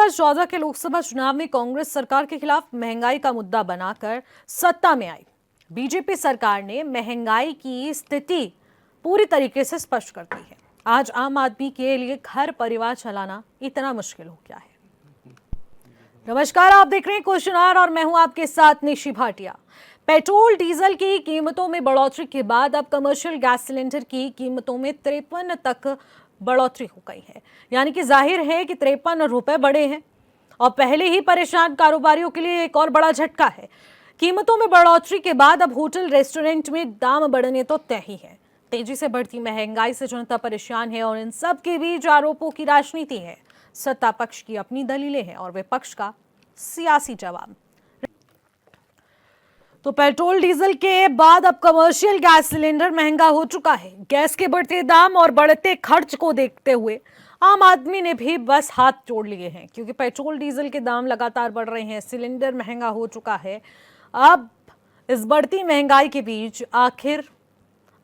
2014 के लोकसभा चुनाव में कांग्रेस सरकार के खिलाफ महंगाई का मुद्दा बनाकर सत्ता में आई बीजेपी सरकार ने महंगाई की स्थिति पूरी तरीके से स्पष्ट कर दी है। आज आम आदमी के लिए घर परिवार चलाना इतना मुश्किल हो गया है। नमस्कार, आप देख रहे हैं क्वेश्चन आवर और मैं हूं आपके साथ निशी भाटिया। पेट्रोल डीजल की कीमतों में बढ़ोतरी के बाद अब कमर्शियल गैस सिलेंडर की कीमतों में 53 तक बढ़ोतरी हो गई है। यानी कि जाहिर है कि 53 रुपए बढ़े हैं और पहले ही परेशान कारोबारियों के लिए एक और बड़ा झटका है। कीमतों में बढ़ोतरी के बाद अब होटल रेस्टोरेंट में दाम बढ़ने तो तय ही है। तेजी से बढ़ती महंगाई से जनता परेशान है और इन सब के बीच आरोपों की राजनीति है। सत्ता पक्ष की अपनी दलीलें हैं और विपक्ष का सियासी जवाब। तो पेट्रोल डीजल के बाद अब कमर्शियल गैस सिलेंडर महंगा हो चुका है। गैस के बढ़ते दाम और बढ़ते खर्च को देखते हुए आम आदमी ने भी बस हाथ जोड़ लिए हैं, क्योंकि पेट्रोल डीजल के दाम लगातार बढ़ रहे हैं, सिलेंडर महंगा हो चुका है। अब इस बढ़ती महंगाई के बीच आखिर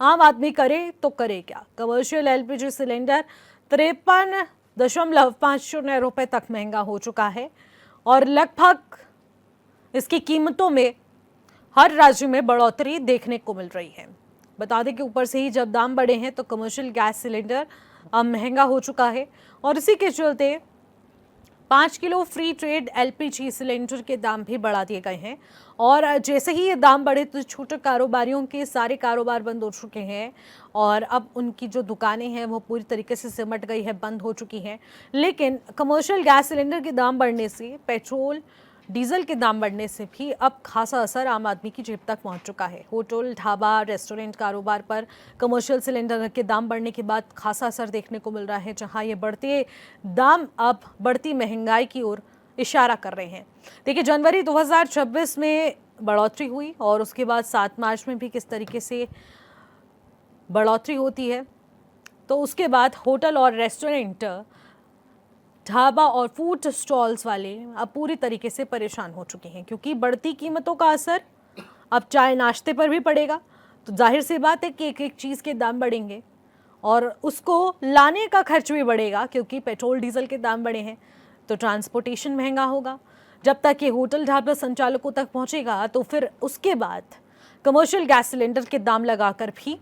आम आदमी करे तो करे क्या? कमर्शियल एलपीजी सिलेंडर 53.50 रुपए तक महंगा हो चुका है और लगभग इसकी कीमतों में हर राज्य में बढ़ोतरी देखने को मिल रही है। बता दें कि ऊपर से ही जब दाम बढ़े हैं तो कमर्शियल गैस सिलेंडर अब महंगा हो चुका है और इसी के चलते 5 kilo free trade LPG cylinder के दाम भी बढ़ा दिए गए हैं। और जैसे ही ये दाम बढ़े तो छोटे कारोबारियों के सारे कारोबार बंद हो चुके हैं और अब उनकी जो दुकानें हैं वो पूरी तरीके से सिमट गई है, बंद हो चुकी हैं। लेकिन कमर्शियल गैस सिलेंडर के दाम बढ़ने से, पेट्रोल डीजल के दाम बढ़ने से भी अब खासा असर आम आदमी की जेब तक पहुंच चुका है। होटल, ढाबा, रेस्टोरेंट कारोबार पर कमर्शियल सिलेंडर के दाम बढ़ने के बाद खासा असर देखने को मिल रहा है, जहां ये बढ़ते दाम अब बढ़ती महंगाई की ओर इशारा कर रहे हैं। देखिए, जनवरी 2026 में बढ़ोतरी हुई और उसके बाद 7 मार्च में भी किस तरीके से बढ़ोतरी होती है। तो उसके बाद होटल और रेस्टोरेंट, ढाबा और फूड स्टॉल्स वाले अब पूरी तरीके से परेशान हो चुके हैं, क्योंकि बढ़ती कीमतों का असर अब चाय नाश्ते पर भी पड़ेगा। तो जाहिर सी बात है कि एक एक चीज़ के दाम बढ़ेंगे और उसको लाने का खर्च भी बढ़ेगा, क्योंकि पेट्रोल डीजल के दाम बढ़े हैं तो ट्रांसपोर्टेशन महंगा होगा। जब तक ये होटल ढाबा संचालकों तक पहुंचेगा तो फिर उसके बाद कमर्शियल गैस सिलेंडर के दाम लगाकर भी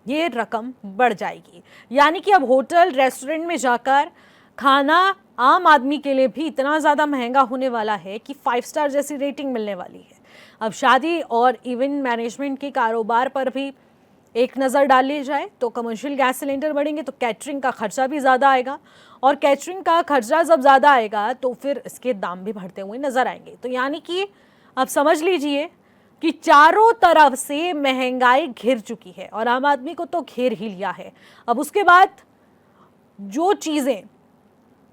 ये रकम बढ़ जाएगी। यानी कि अब होटल रेस्टोरेंट में जाकर खाना आम आदमी के लिए भी इतना ज़्यादा महंगा होने वाला है कि 5 स्टार जैसी रेटिंग मिलने वाली है। अब शादी और इवेंट मैनेजमेंट के कारोबार पर भी एक नज़र डाल ली जाए तो कमर्शियल गैस सिलेंडर बढ़ेंगे तो कैटरिंग का खर्चा भी ज़्यादा आएगा और कैटरिंग का खर्चा जब ज़्यादा आएगा तो फिर इसके दाम भी बढ़ते हुए नज़र आएंगे। तो यानी कि अब समझ लीजिए कि चारों तरफ से महंगाई घिर चुकी है और आम आदमी को तो घेर ही लिया है। अब उसके बाद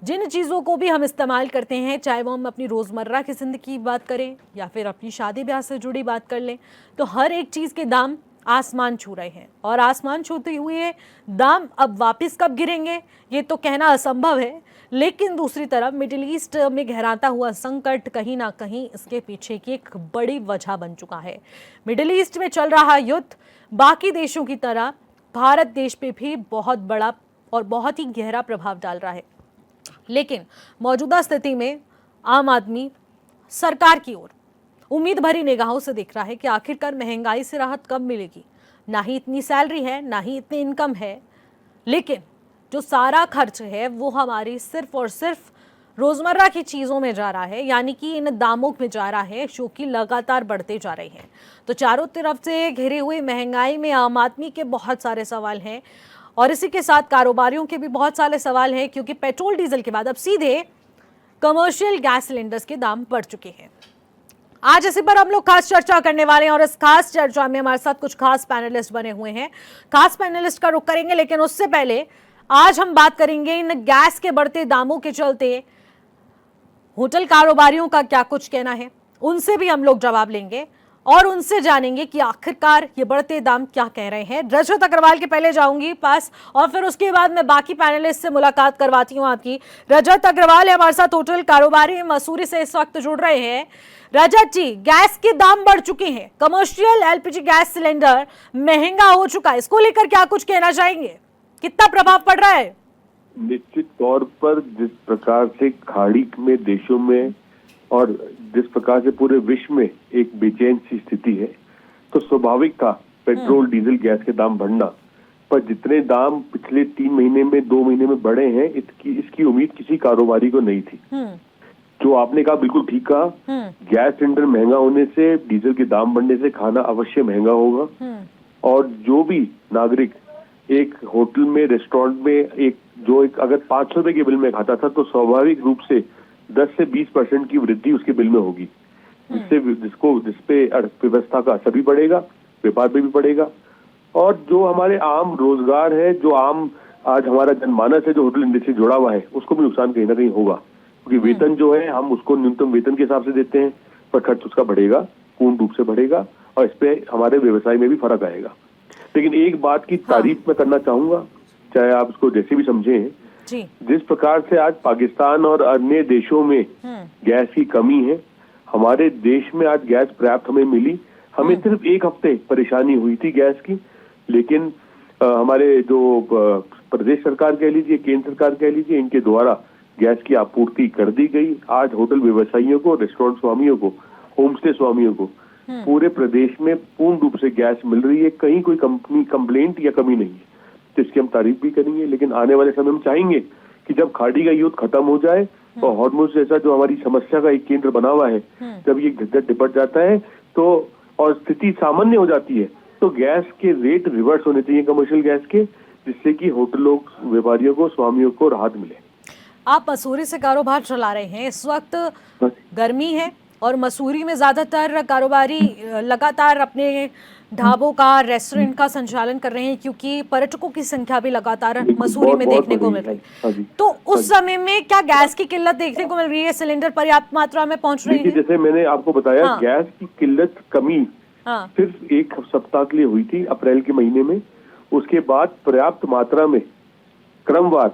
जिन चीज़ों को भी हम इस्तेमाल करते हैं, चाहे वो हम अपनी रोज़मर्रा की ज़िंदगी की बात करें या फिर अपनी शादी ब्याह से जुड़ी बात कर लें, तो हर एक चीज़ के दाम आसमान छू रहे हैं और आसमान छूते हुए दाम अब वापस कब गिरेंगे ये तो कहना असंभव है। लेकिन दूसरी तरफ मिडिल ईस्ट में गहराता हुआ संकट कहीं ना कहीं इसके पीछे की एक बड़ी वजह बन चुका है। मिडिल ईस्ट में चल रहा युद्ध बाकी देशों की तरह भारत देश पे भी बहुत बड़ा और बहुत ही गहरा प्रभाव डाल रहा है। लेकिन मौजूदा स्थिति में आम आदमी सरकार की ओर उम्मीद भरी निगाहों से देख रहा है कि आखिरकार महंगाई से राहत कब मिलेगी। ना ही इतनी सैलरी है, ना ही इतनी इनकम है, लेकिन जो सारा खर्च है वो हमारी सिर्फ और सिर्फ रोज़मर्रा की चीज़ों में जा रहा है, यानी कि इन दामों में जा रहा है जो कि लगातार बढ़ते जा रहे हैं। तो चारों तरफ से घिरे हुए महंगाई में आम आदमी के बहुत सारे सवाल हैं और इसी के साथ कारोबारियों के भी बहुत सारे सवाल हैं, क्योंकि पेट्रोल डीजल के बाद अब सीधे कमर्शियल गैस सिलेंडर्स के दाम बढ़ चुके हैं। आज इसी पर हम लोग खास चर्चा करने वाले हैं और इस खास चर्चा में हमारे साथ कुछ खास पैनलिस्ट बने हुए हैं। खास पैनलिस्ट का रुख करेंगे, लेकिन उससे पहले आज हम बात करेंगे इन गैस के बढ़ते दामों के चलते होटल कारोबारियों का क्या कुछ कहना है। उनसे भी हम लोग जवाब लेंगे और उनसे जानेंगे कि आखिरकार ये बढ़ते दाम क्या कह रहे हैं। रजत अग्रवाल के पहले जाऊंगी पास और फिर उसके बाद मैं बाकी पैनलिस्ट से मुलाकात करवाती हूं आपकी। रजत अग्रवाल है हमारे साथ, होटल कारोबारी मसूरी से इस वक्त जुड़ रहे हैं। रजत जी, गैस के दाम बढ़ चुके हैं, कमर्शियल एलपीजी गैस सिलेंडर महंगा हो चुका है, इसको लेकर क्या कुछ कहना चाहेंगे? कितना प्रभाव पड़ रहा है? निश्चित तौर पर जिस प्रकार से खाड़ी में देशों में और जिस प्रकार से पूरे विश्व में एक बेचैन सी स्थिति है, तो स्वाभाविक था पेट्रोल डीजल गैस के दाम बढ़ना। पर जितने दाम पिछले 3 महीने में 2 महीने में बढ़े हैं, इसकी उम्मीद किसी कारोबारी को नहीं थी। जो आपने कहा बिल्कुल ठीक कहा, गैस सिलेंडर महंगा होने से, डीजल के दाम बढ़ने से खाना अवश्य महंगा होगा। और जो भी नागरिक एक होटल में, रेस्टोरेंट में एक अगर 500 रुपए के बिल में खाता था, तो स्वाभाविक रूप से 10 से 20% की वृद्धि उसके बिल में होगी, जिसपे अर्थव्यवस्था का असर भी बढ़ेगा, व्यापार पे भी बढ़ेगा। और जो हमारे आम रोजगार है, जो आम आज हमारा जनमानस है जो होटल इंडस्ट्री से जुड़ा हुआ है, उसको भी नुकसान कहीं ना कहीं होगा, क्योंकि वेतन जो है हम उसको न्यूनतम वेतन के हिसाब से देते हैं, पर खर्च उसका बढ़ेगा, पूर्ण रूप से बढ़ेगा, और इस पे हमारे व्यवसाय में भी फर्क आएगा। लेकिन एक बात की तारीफ मैं करना चाहूंगा, चाहे आप इसको जैसे भी समझें, जिस प्रकार से आज पाकिस्तान और अन्य देशों में गैस की कमी है, हमारे देश में आज गैस पर्याप्त हमें मिली। हमें सिर्फ 1 हफ्ते परेशानी हुई थी गैस की, लेकिन हमारे जो प्रदेश सरकार कह लीजिए, केंद्र सरकार कह लीजिए, इनके द्वारा गैस की आपूर्ति कर दी गई। आज होटल व्यवसायियों को, रेस्टोरेंट स्वामियों को, होम स्टे स्वामियों को पूरे प्रदेश में पूर्ण रूप से गैस मिल रही है। कहीं कोई कंपनी कंप्लेंट या कमी नहीं है, तो इसकी हम तारीफ भी करेंगे। लेकिन आने वाले समय में चाहेंगे कि जब खाड़ी का युद्ध खत्म हो जाए और हॉर्मुज़ जैसा जो हमारी समस्या का एक केंद्र बना हुआ है, जब ये झंझट निपट जाता है तो और स्थिति सामान्य हो जाती है, तो गैस के रेट रिवर्स होने चाहिए कमर्शियल गैस के, जिससे कि होटलों, व्यापारियों को, स्वामियों को राहत मिले। आप मसूरी से कारोबार चला रहे हैं, इस वक्त गर्मी है और मसूरी में ज्यादातर कारोबारी लगातार अपने ढाबों का, रेस्टोरेंट का संचालन कर रहे हैं, क्योंकि पर्यटकों की संख्या भी लगातार मसूरी में देखने को मिल रही है। तो उस समय में क्या गैस की किल्लत देखने को मिल रही है? सिलेंडर पर्याप्त मात्रा में पहुंच रही है? जैसे मैंने आपको बताया, गैस की किल्लत कमी सिर्फ 1 सप्ताह के लिए हुई थी, अप्रैल के महीने में। उसके बाद पर्याप्त मात्रा में क्रमवार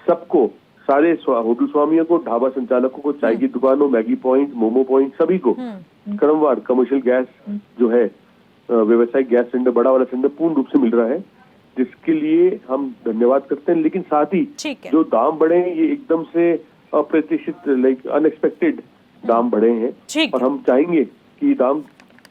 सबको, सारे होटल स्वामियों को, ढाबा संचालकों को, चाय की दुकानों, मैगी पॉइंट, मोमो पॉइंट, सभी को क्रमवार कमर्शियल गैस जो है, व्यवसायिक गैस सिलेंडर, बड़ा वाला सिलेंडर पूर्ण रूप से मिल रहा है, जिसके लिए हम धन्यवाद करते हैं। लेकिन साथ ही जो दाम बढ़े हैं, ये एकदम से अप्रत्याशित, अनएक्सपेक्टेड दाम बढ़े हैं, और हम चाहेंगे कि दाम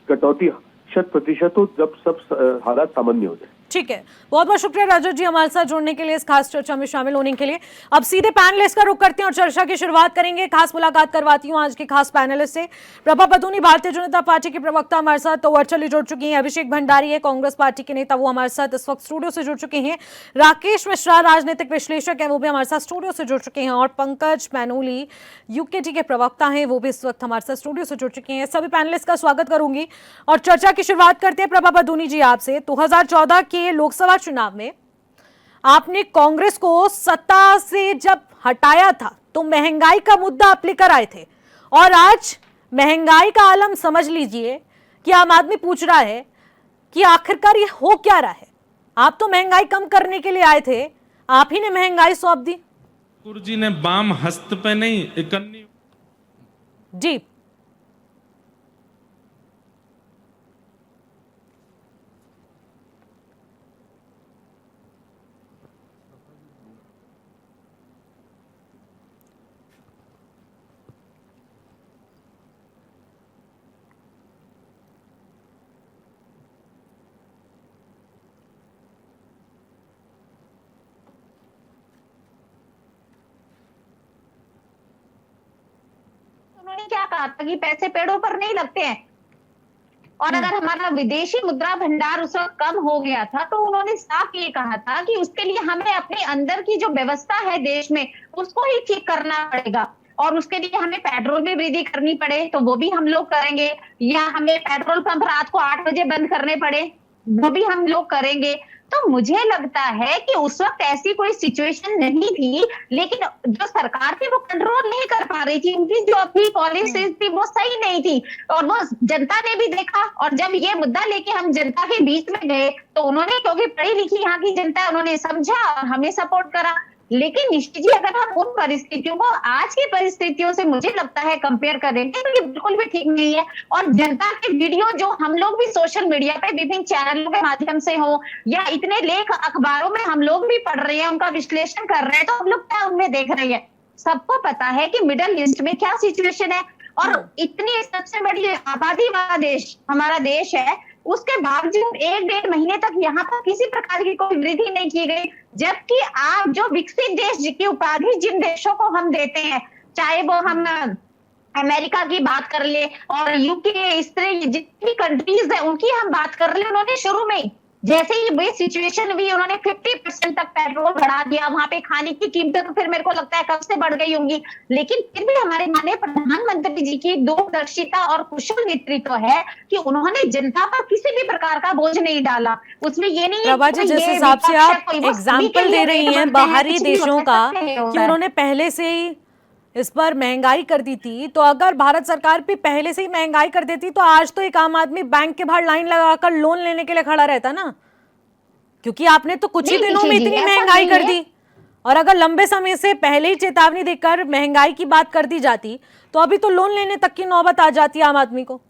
कटौती 100% हो, जब सब हालात सामान्य हो जाए। ठीक है, बहुत बहुत शुक्रिया राजू जी हमारे साथ जुड़ने के लिए, इस खास चर्चा में शामिल होने के लिए। अब सीधे पैनलिस्ट का रुख करते हैं और चर्चा की शुरुआत करेंगे। खास मुलाकात करवाती हूँ आज के खास पैनलिस्ट से। प्रभा पदुनी भारतीय जनता पार्टी के प्रवक्ता हमारे साथ तो वर्चुअली जुड़ चुकी हैं। अभिषेक भंडारी है कांग्रेस पार्टी के नेता, वो हमारे साथ इस वक्त स्टूडियो से जुड़ चुके हैं। राकेश मिश्रा राजनीतिक विश्लेषक है, वो भी हमारे साथ स्टूडियो से जुड़ चुके हैं। और पंकज मैनोली यूकेटी के प्रवक्ता हैं, वो भी इस वक्त हमारे साथ स्टूडियो से जुड़ चुके हैं। सभी पैनलिस्ट का स्वागत करूंगी और चर्चा की शुरुआत करते हैं। प्रभा पदुनी जी, आपसे 2014 के लोकसभा चुनाव में आपने कांग्रेस को सत्ता से जब हटाया था तो महंगाई का मुद्दा आप लेकर आए थे, और आज महंगाई का आलम समझ लीजिए कि आम आदमी पूछ रहा है कि आखिरकार ये हो क्या रहा है। आप तो महंगाई कम करने के लिए आए थे, आप ही ने महंगाई सौंप दी। जी ने बाम हस्त पे नहीं, इकन्नी जी क्या कहा था कि पैसे पेड़ों पर नहीं लगते हैं, और अगर हमारा विदेशी मुद्रा भंडार उस वक्त कम हो गया था तो उन्होंने साफ ये कहा था कि उसके लिए हमें अपने अंदर की जो व्यवस्था है देश में, उसको ही ठीक करना पड़ेगा, और उसके लिए हमें पेट्रोल में वृद्धि करनी पड़े तो वो भी हम लोग करेंगे, या हमें पेट्रोल पंप रात को 8 बजे बंद करने पड़े वो भी हम लोग करेंगे। तो मुझे लगता है कि उस वक्त ऐसी कोई सिचुएशन नहीं थी, लेकिन जो सरकार थी वो कंट्रोल नहीं कर पा रही थी, उनकी जो अपनी पॉलिसीज थी वो सही नहीं थी, और वो जनता ने भी देखा। और जब ये मुद्दा लेके हम जनता के बीच में गए तो उन्होंने, क्योंकि पढ़ी लिखी यहाँ की जनता, उन्होंने समझा और हमें सपोर्ट करा। लेकिन निश्चित जी अगर हम उन परिस्थितियों को आज की परिस्थितियों से मुझे लगता है कंपेयर करेंगे तो ये बिल्कुल भी ठीक नहीं है। और जनता के वीडियो जो हम लोग भी सोशल मीडिया पे विभिन्न चैनलों के माध्यम से हो या इतने लेख अखबारों में हम लोग भी पढ़ रहे हैं, उनका विश्लेषण कर रहे हैं, तो हम लोग क्या उनमें देख रहे हैं, सबको पता है कि मिडिल ईस्ट में क्या सिचुएशन है। और इतनी सबसे बड़ी आबादी वाला देश हमारा देश है, उसके बावजूद 1-1.5 महीने तक यहाँ पर किसी प्रकार की कोई वृद्धि नहीं की गई। जबकि आप जो विकसित देश की उपाधि जिन देशों को हम देते हैं, चाहे वो हम अमेरिका की बात कर ले और यूके, इस तरह जितनी कंट्रीज है उनकी हम बात कर ले, उन्होंने शुरू में ही जैसे ही ये सिचुएशन हुई उन्होंने 50% तक पेट्रोल बढ़ा दिया। वहां पे खाने की कीमतें तो फिर मेरे को लगता है कब से बढ़ गई होंगी, लेकिन फिर भी हमारे माननीय प्रधानमंत्री जी की दूरदर्शिता और कुशल नेतृत्व है कि उन्होंने जनता पर किसी भी प्रकार का बोझ नहीं डाला। उसमें ये नहीं प्रभा जी, जिस हिसाब से आप एग्जाम्पल दे रही हैं बाहरी देशों का कि उन्होंने पहले से ही इस पर महंगाई कर दी थी, तो अगर भारत सरकार भी पहले से ही महंगाई कर देती तो आज तो एक आम आदमी बैंक के बाहर लाइन लगाकर लोन लेने के लिए खड़ा रहता ना, क्योंकि आपने तो कुछ ही दिनों में इतनी महंगाई कर दी। और अगर लंबे समय से पहले ही चेतावनी देकर महंगाई की बात कर दी जाती तो अभी तो लोन लेने तक की नौबत आ जाती आम आदमी को।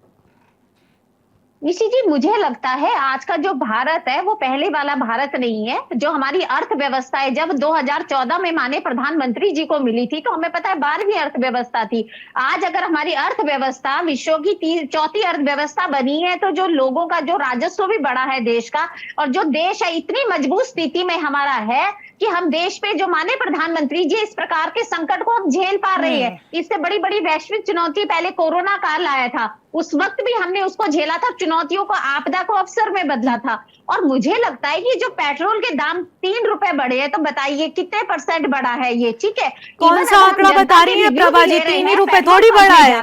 निशी जी मुझे लगता है आज का जो भारत है वो पहले वाला भारत नहीं है। जो हमारी अर्थव्यवस्था है, जब 2014 में माननीय प्रधानमंत्री जी को मिली थी तो हमें पता है 12वीं अर्थव्यवस्था थी। आज अगर हमारी अर्थव्यवस्था विश्व की चौथी अर्थव्यवस्था बनी है तो जो लोगों का जो राजस्व भी बढ़ा है देश का, और जो देश है इतनी मजबूत स्थिति में हमारा है कि हम देश पे जो माननीय प्रधानमंत्री जी इस प्रकार के संकट को हम झेल पा रहे हैं। इससे बड़ी बड़ी वैश्विक चुनौती पहले कोरोना काल आया था, उस वक्त भी हमने उसको झेला था, चुनौतियों को आपदा को अवसर में बदला था। और मुझे लगता है कि जो पेट्रोल के दाम 3 रुपए बढ़े हैं, तो बताइए कितने % बढ़ा है ये, ठीक है। कौन सा आंकड़ा बता रही है प्रभा जी? 3 ही रुपए थोड़ी बढ़ा है,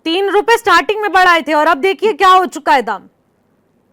3 रुपए स्टार्टिंग में बढ़ाए थे और अब देखिए क्या हो चुका है दाम।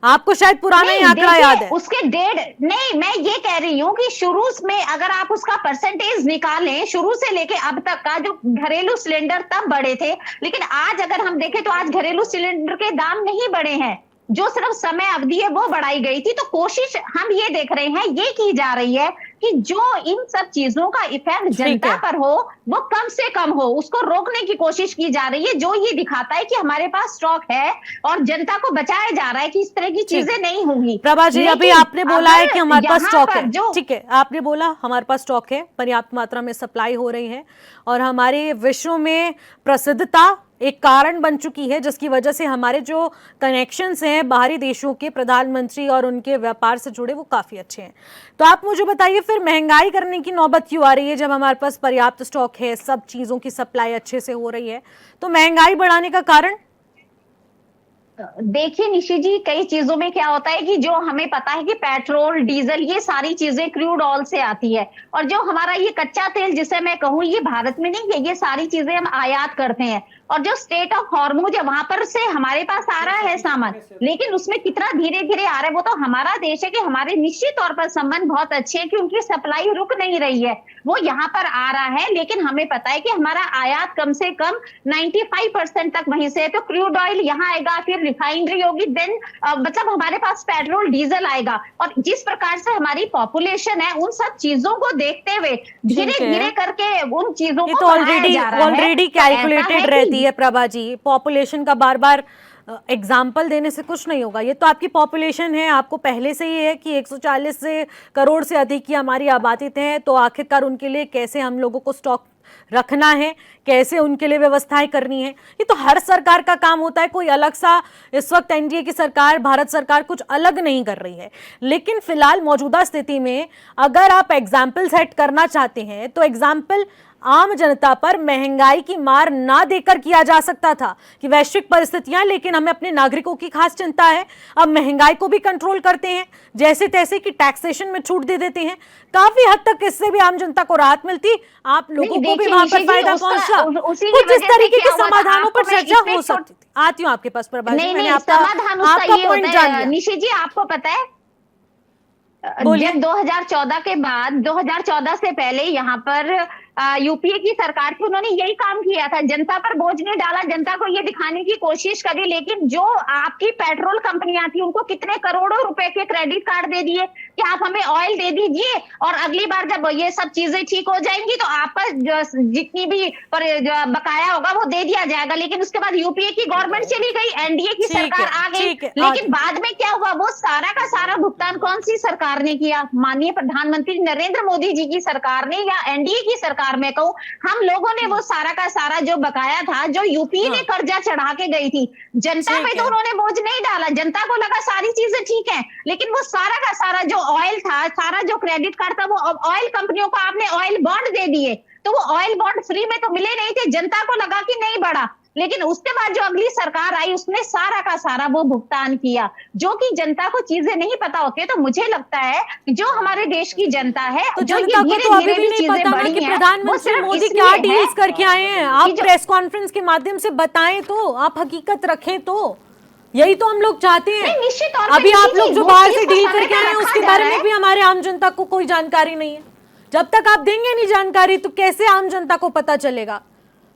आपको शायद पुराना ही आंकड़ा याद है। उसके 1.5 नहीं, मैं ये कह रही हूँ कि शुरू में अगर आप उसका % निकालें, शुरू से लेके अब तक का जो घरेलू सिलेंडर तब बढ़े थे, लेकिन आज अगर हम देखें तो आज घरेलू सिलेंडर के दाम नहीं बढ़े हैं, जो सिर्फ समय अवधि है वो बढ़ाई गई थी। तो कोशिश हम ये देख रहे हैं, ये की जा रही है कि जो इन सब चीजों का इफेक्ट जनता पर हो वो कम से कम हो, उसको रोकने की कोशिश की जा रही है, जो ये दिखाता है कि हमारे पास स्टॉक है और जनता को बचाया जा रहा है कि इस तरह की चीजें नहीं होंगी। प्रभा जी, अभी आपने बोला है कि हमारे पास स्टॉक है, ठीक है, आपने बोला हमारे पास स्टॉक है, पर्याप्त मात्रा में सप्लाई हो रही है और हमारे विश्व में प्रसिद्धता एक कारण बन चुकी है, जिसकी वजह से हमारे जो कनेक्शंस हैं बाहरी देशों के प्रधानमंत्री और उनके व्यापार से जुड़े वो काफी अच्छे हैं। तो आप मुझे बताइए फिर महंगाई करने की नौबत क्यों आ रही है जब हमारे पास पर्याप्त स्टॉक है, सब चीजों की सप्लाई अच्छे से हो रही है, तो महंगाई बढ़ाने का कारण? देखिए निशी जी, कई चीजों में क्या होता है कि जो हमें पता है कि पेट्रोल, डीजल, ये सारी चीजें क्रूड ऑयल से आती है, और जो हमारा ये कच्चा तेल जिसे मैं कहूँ ये भारत में नहीं है, ये सारी चीजें हम आयात करते हैं। और जो स्टेट ऑफ हॉर्मुज है वहां पर से हमारे पास आ रहा है सामान, लेकिन उसमें कितना धीरे धीरे आ रहा है वो तो हमारा देश है कि हमारे निश्चित तौर पर संबंध बहुत अच्छे हैं कि उनकी सप्लाई रुक नहीं रही है, वो यहाँ पर आ रहा है। लेकिन हमें पता है कि हमारा आयात कम से कम 95% तक वहीं से है। तो क्रूड ऑयल यहाँ आएगा, फिर रिफाइनरी होगी, देन मतलब हमारे पास पेट्रोल, डीजल आएगा। और जिस प्रकार से हमारी पॉपुलेशन है, उन सब चीजों को देखते हुए धीरे धीरे करके उन चीजों को ऑलरेडी कैलकुलेटेड रहती है प्रभा जी। पॉपुलेशन का बार बार एग्जाम्पल देने से कुछ नहीं होगा। ये तो आपकी पॉपुलेशन है, आपको पहले से ही है कि 140 करोड़ से अधिक की हमारी आबादी है, तो आखिरकार उनके लिए कैसे हम लोगों को स्टॉक रखना है, कैसे उनके लिए व्यवस्थाएं करनी है, ये तो हर सरकार का काम होता है। कोई अलग सा इस वक्त एनडीए की सरकार, भारत सरकार कुछ अलग नहीं कर रही है। लेकिन फिलहाल मौजूदा स्थिति में अगर आप एग्जाम्पल सेट करना चाहते हैं तो एग्जाम्पल आम जनता पर महंगाई की मार ना देकर किया जा सकता था कि वैश्विक परिस्थितियां, लेकिन हमें अपने नागरिकों की खास चिंता है, अब महंगाई को भी कंट्रोल करते हैं, जैसे तैसे कि टैक्सेशन में छूट दे देते हैं, काफी हद तक इससे भी आम जनता को राहत मिलती, आप लोगों को भी वहां पर फायदा पहुंचा। कुछ इस तरीके के समाधानों पर चर्चा हो सकती थी। आती हूँ आपके पास प्रभा जी, मैंने आपका पॉइंट जान लिया। निशी जी, आपको पता है जब 2014 के बाद, 2014 से पहले यहाँ पर यूपीए की सरकार थी, उन्होंने यही काम किया था, जनता पर बोझ नहीं डाला, जनता को ये दिखाने की कोशिश करी। लेकिन जो आपकी पेट्रोल कंपनियां थी उनको कितने करोड़ों रुपए के क्रेडिट कार्ड दे दिए, कि आप हमें ऑयल दे दीजिए और अगली बार जब ये सब चीजें ठीक हो जाएंगी तो आपका जितनी भी जो बकाया होगा वो दे दिया जाएगा। लेकिन उसके बाद यूपीए की गवर्नमेंट चली गई, एनडीए की सरकार आ गई, ठीक है, लेकिन बाद में क्या हुआ, वो सारा का सारा भुगतान कौन सी सरकार ने किया? माननीय प्रधानमंत्री नरेंद्र मोदी जी की सरकार ने, या एनडीए की सरकार में कहूं, हम लोगों ने वो सारा का सारा जो बकाया था, जो यूपीए ने कर्जा चढ़ा के गई थी, जनता पे तो उन्होंने बोझ नहीं डाला। जनता को लगा सारी चीजें ठीक है, लेकिन वो सारा का सारा जो ऑयल था, सारा जो क्रेडिट कार्ड था, वो ऑयल कंपनियों को आपने ऑयल बॉन्ड दे दिए। तो वो ऑयल बॉन्ड फ्री में तो मिले नहीं थे, जनता को लगा कि नहीं बढ़ा, लेकिन उसके बाद जो अगली सरकार आई उसने सारा का सारा वो भुगतान किया। जो कि जनता को चीजें नहीं पता होती है, तो मुझे लगता है जो हमारे देश की जनता है, तो जो जनता को तो अभी भी नहीं चीजें पता ना बढ़ी कि हैं, वो प्रधानमंत्री सिर्फ मोदी इसलिए क्या है डील्स करके आए हैं। आप कि जो- प्रेस कॉन्फ्रेंस के माध्यम से बताएं तो, आप हकीकत रखें तो, यही तो हम लोग चाहते हैं। नहीं, निश्चित तौर पे अभी आप निश्चित लोग चीज, जो वो बाहर चीज से को डील सामने करके आए हैं रखा उसके जा बारे रहा में है। भी हमारे आम जनता को कोई जानकारी नहीं है। जब तक आप देंगे नहीं जानकारी तो कैसे आम जनता को पता चलेगा?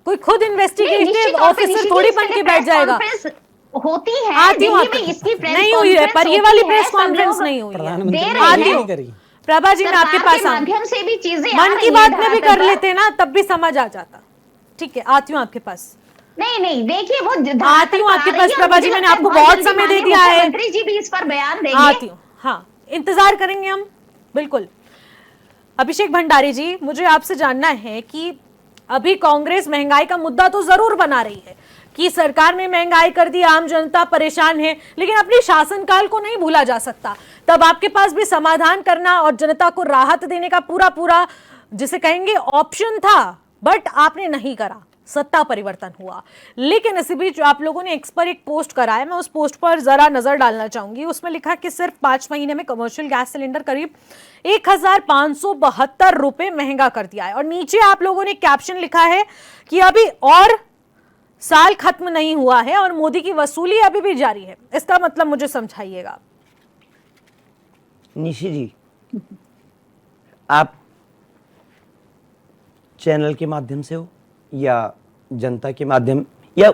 कोई खुद नहीं, इन्वेस्टिगेटिव निश्चित तौर पे ऑफिसर निश्चित थोड़ी इसके बन लिए के बैठ प्रेस जाएगा। कॉन्फ्रेंस होती है, आती हूँ दिल्ली में इसकी प्रेस नहीं हुई है, कॉन्फ्रेंस पर ये होती वाली है, प्रेस सब कॉन्फ्रेंस लोग नहीं हुई है। प्रधानमंत्री दे ने रहे आती नहीं हूँ करी। प्रभा जी, मैं आपके सरकार पास के आऊं, माध्यम से भी चीजें आ मन रही की हैं बात में भी धरातल कर पर। लेते ना, तब भी समझ आ जाता। ठीक है, आती हूँ आपके पास। नहीं नहीं, देखिए वो आती हूँ आपके पास प्रभा जी, मैंने आपको बहुत समय दे दिया है। मुख्यमंत्री जी भी इस पर बयान देंगे। आती हूँ, हाँ, इंतजार करेंगे हम, बिल्कुल। अभिषेक भंडारी जी, मुझे आपसे जानना है कि अभी कांग्रेस महंगाई का मुद्दा तो जरूर बना रही है कि सरकार ने महंगाई कर दी, आम जनता परेशान है, लेकिन अपने शासनकाल को नहीं भूला जा सकता। तब आपके पास भी समाधान करना और जनता को राहत देने का पूरा पूरा जिसे कहेंगे ऑप्शन था, बट आपने नहीं करा, सत्ता परिवर्तन हुआ। लेकिन इसी बीच आप लोगों ने एक्स पर एक पोस्ट करा है, मैं उस पोस्ट पर जरा नजर डालना चाहूंगी। उसमें लिखा कि सिर्फ 5 महीने में कमर्शियल गैस सिलेंडर करीब 1572 रुपए महंगा कर दिया है। और नीचे आप लोगों ने कैप्शन लिखा है कि अभी और साल खत्म नहीं हुआ है और मोदी की वसूली अभी भी जारी है। इसका मतलब मुझे समझाइएगा। निशी जी, आप चैनल के माध्यम से हो या जनता के माध्यम, या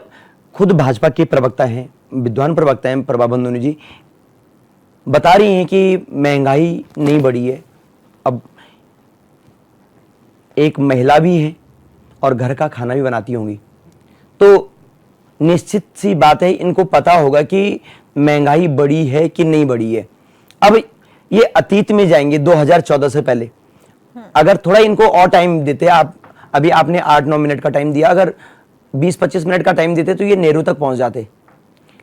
खुद भाजपा के प्रवक्ता हैं, विद्वान प्रवक्ता हैं प्रभा बंदोनी जी, बता रही हैं कि महंगाई नहीं बढ़ी है। अब एक महिला भी हैं और घर का खाना भी बनाती होंगी, तो निश्चित सी बात है इनको पता होगा कि महंगाई बढ़ी है कि नहीं बढ़ी है। अब ये अतीत में जाएंगे 2014 से पहले। अगर थोड़ा इनको और टाइम देते, आप अभी आपने 8-9 मिनट का टाइम दिया, अगर 20-25 मिनट का टाइम देते तो ये नेहरू तक पहुंच जाते।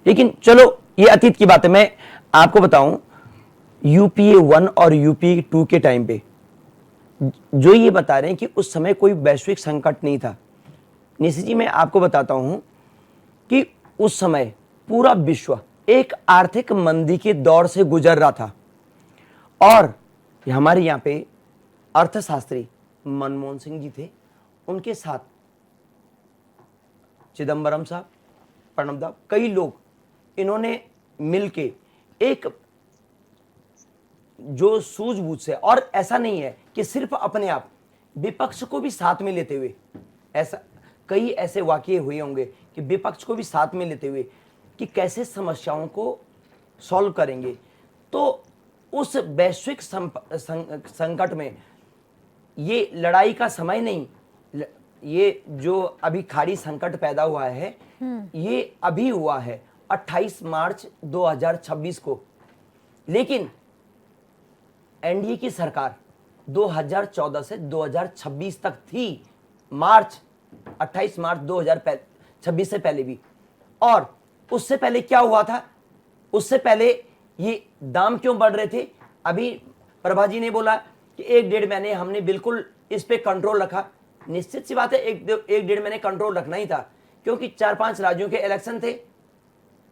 लेकिन चलो ये अतीत की बात है। मैं आपको बताऊं, यूपीए 1 और यूपीए 2 के टाइम पे जो ये बता रहे हैं कि उस समय कोई वैश्विक संकट नहीं था। निशी जी, मैं आपको बताता हूं कि उस समय पूरा विश्व एक आर्थिक मंदी के दौर से गुजर रहा था और हमारे यहाँ पे अर्थशास्त्री मनमोहन सिंह जी थे, उनके साथ चिदंबरम साहब, प्रणब दा, कई लोग, इन्होंने मिलके एक जो सूझबूझ से, और ऐसा नहीं है कि सिर्फ अपने आप, विपक्ष को भी साथ में लेते हुए, ऐसा कई ऐसे वाकये हुए होंगे कि विपक्ष को भी साथ में लेते हुए कि कैसे समस्याओं को सॉल्व करेंगे। तो उस वैश्विक संकट में ये लड़ाई का समय नहीं, ये जो अभी खाड़ी संकट पैदा हुआ है ये अभी हुआ है 28 मार्च 2026 को। लेकिन एनडीए की सरकार 2014 से 2026 तक थी, 28 मार्च 2026 से पहले भी। और उससे पहले क्या हुआ था, उससे पहले ये दाम क्यों बढ़ रहे थे? अभी प्रभा जी ने बोला कि 1-1.5 महीने हमने बिल्कुल इस पे कंट्रोल रखा। निश्चित सी बात है, 1-1.5 महीने कंट्रोल रखना ही था, क्योंकि 4-5 राज्यों के इलेक्शन थे।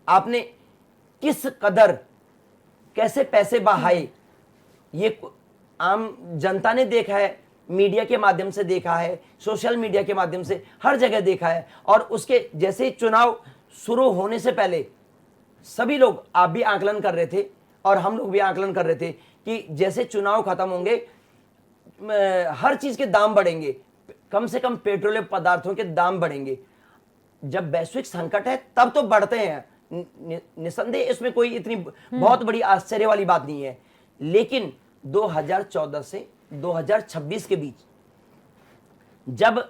आपने किस कदर कैसे पैसे बहाए ये आम जनता ने देखा है, मीडिया के माध्यम से देखा है, सोशल मीडिया के माध्यम से हर जगह देखा है। और उसके जैसे चुनाव शुरू होने से पहले सभी लोग, आप भी आकलन कर रहे थे और हम लोग भी आकलन कर रहे थे कि जैसे चुनाव खत्म होंगे हर चीज के दाम बढ़ेंगे, कम से कम पेट्रोलियम पदार्थों के दाम बढ़ेंगे। जब वैश्विक संकट है तब तो बढ़ते हैं, निसंदेह इसमें कोई इतनी बहुत बड़ी आश्चर्य वाली बात नहीं है। लेकिन 2014 से 2026 के बीच जब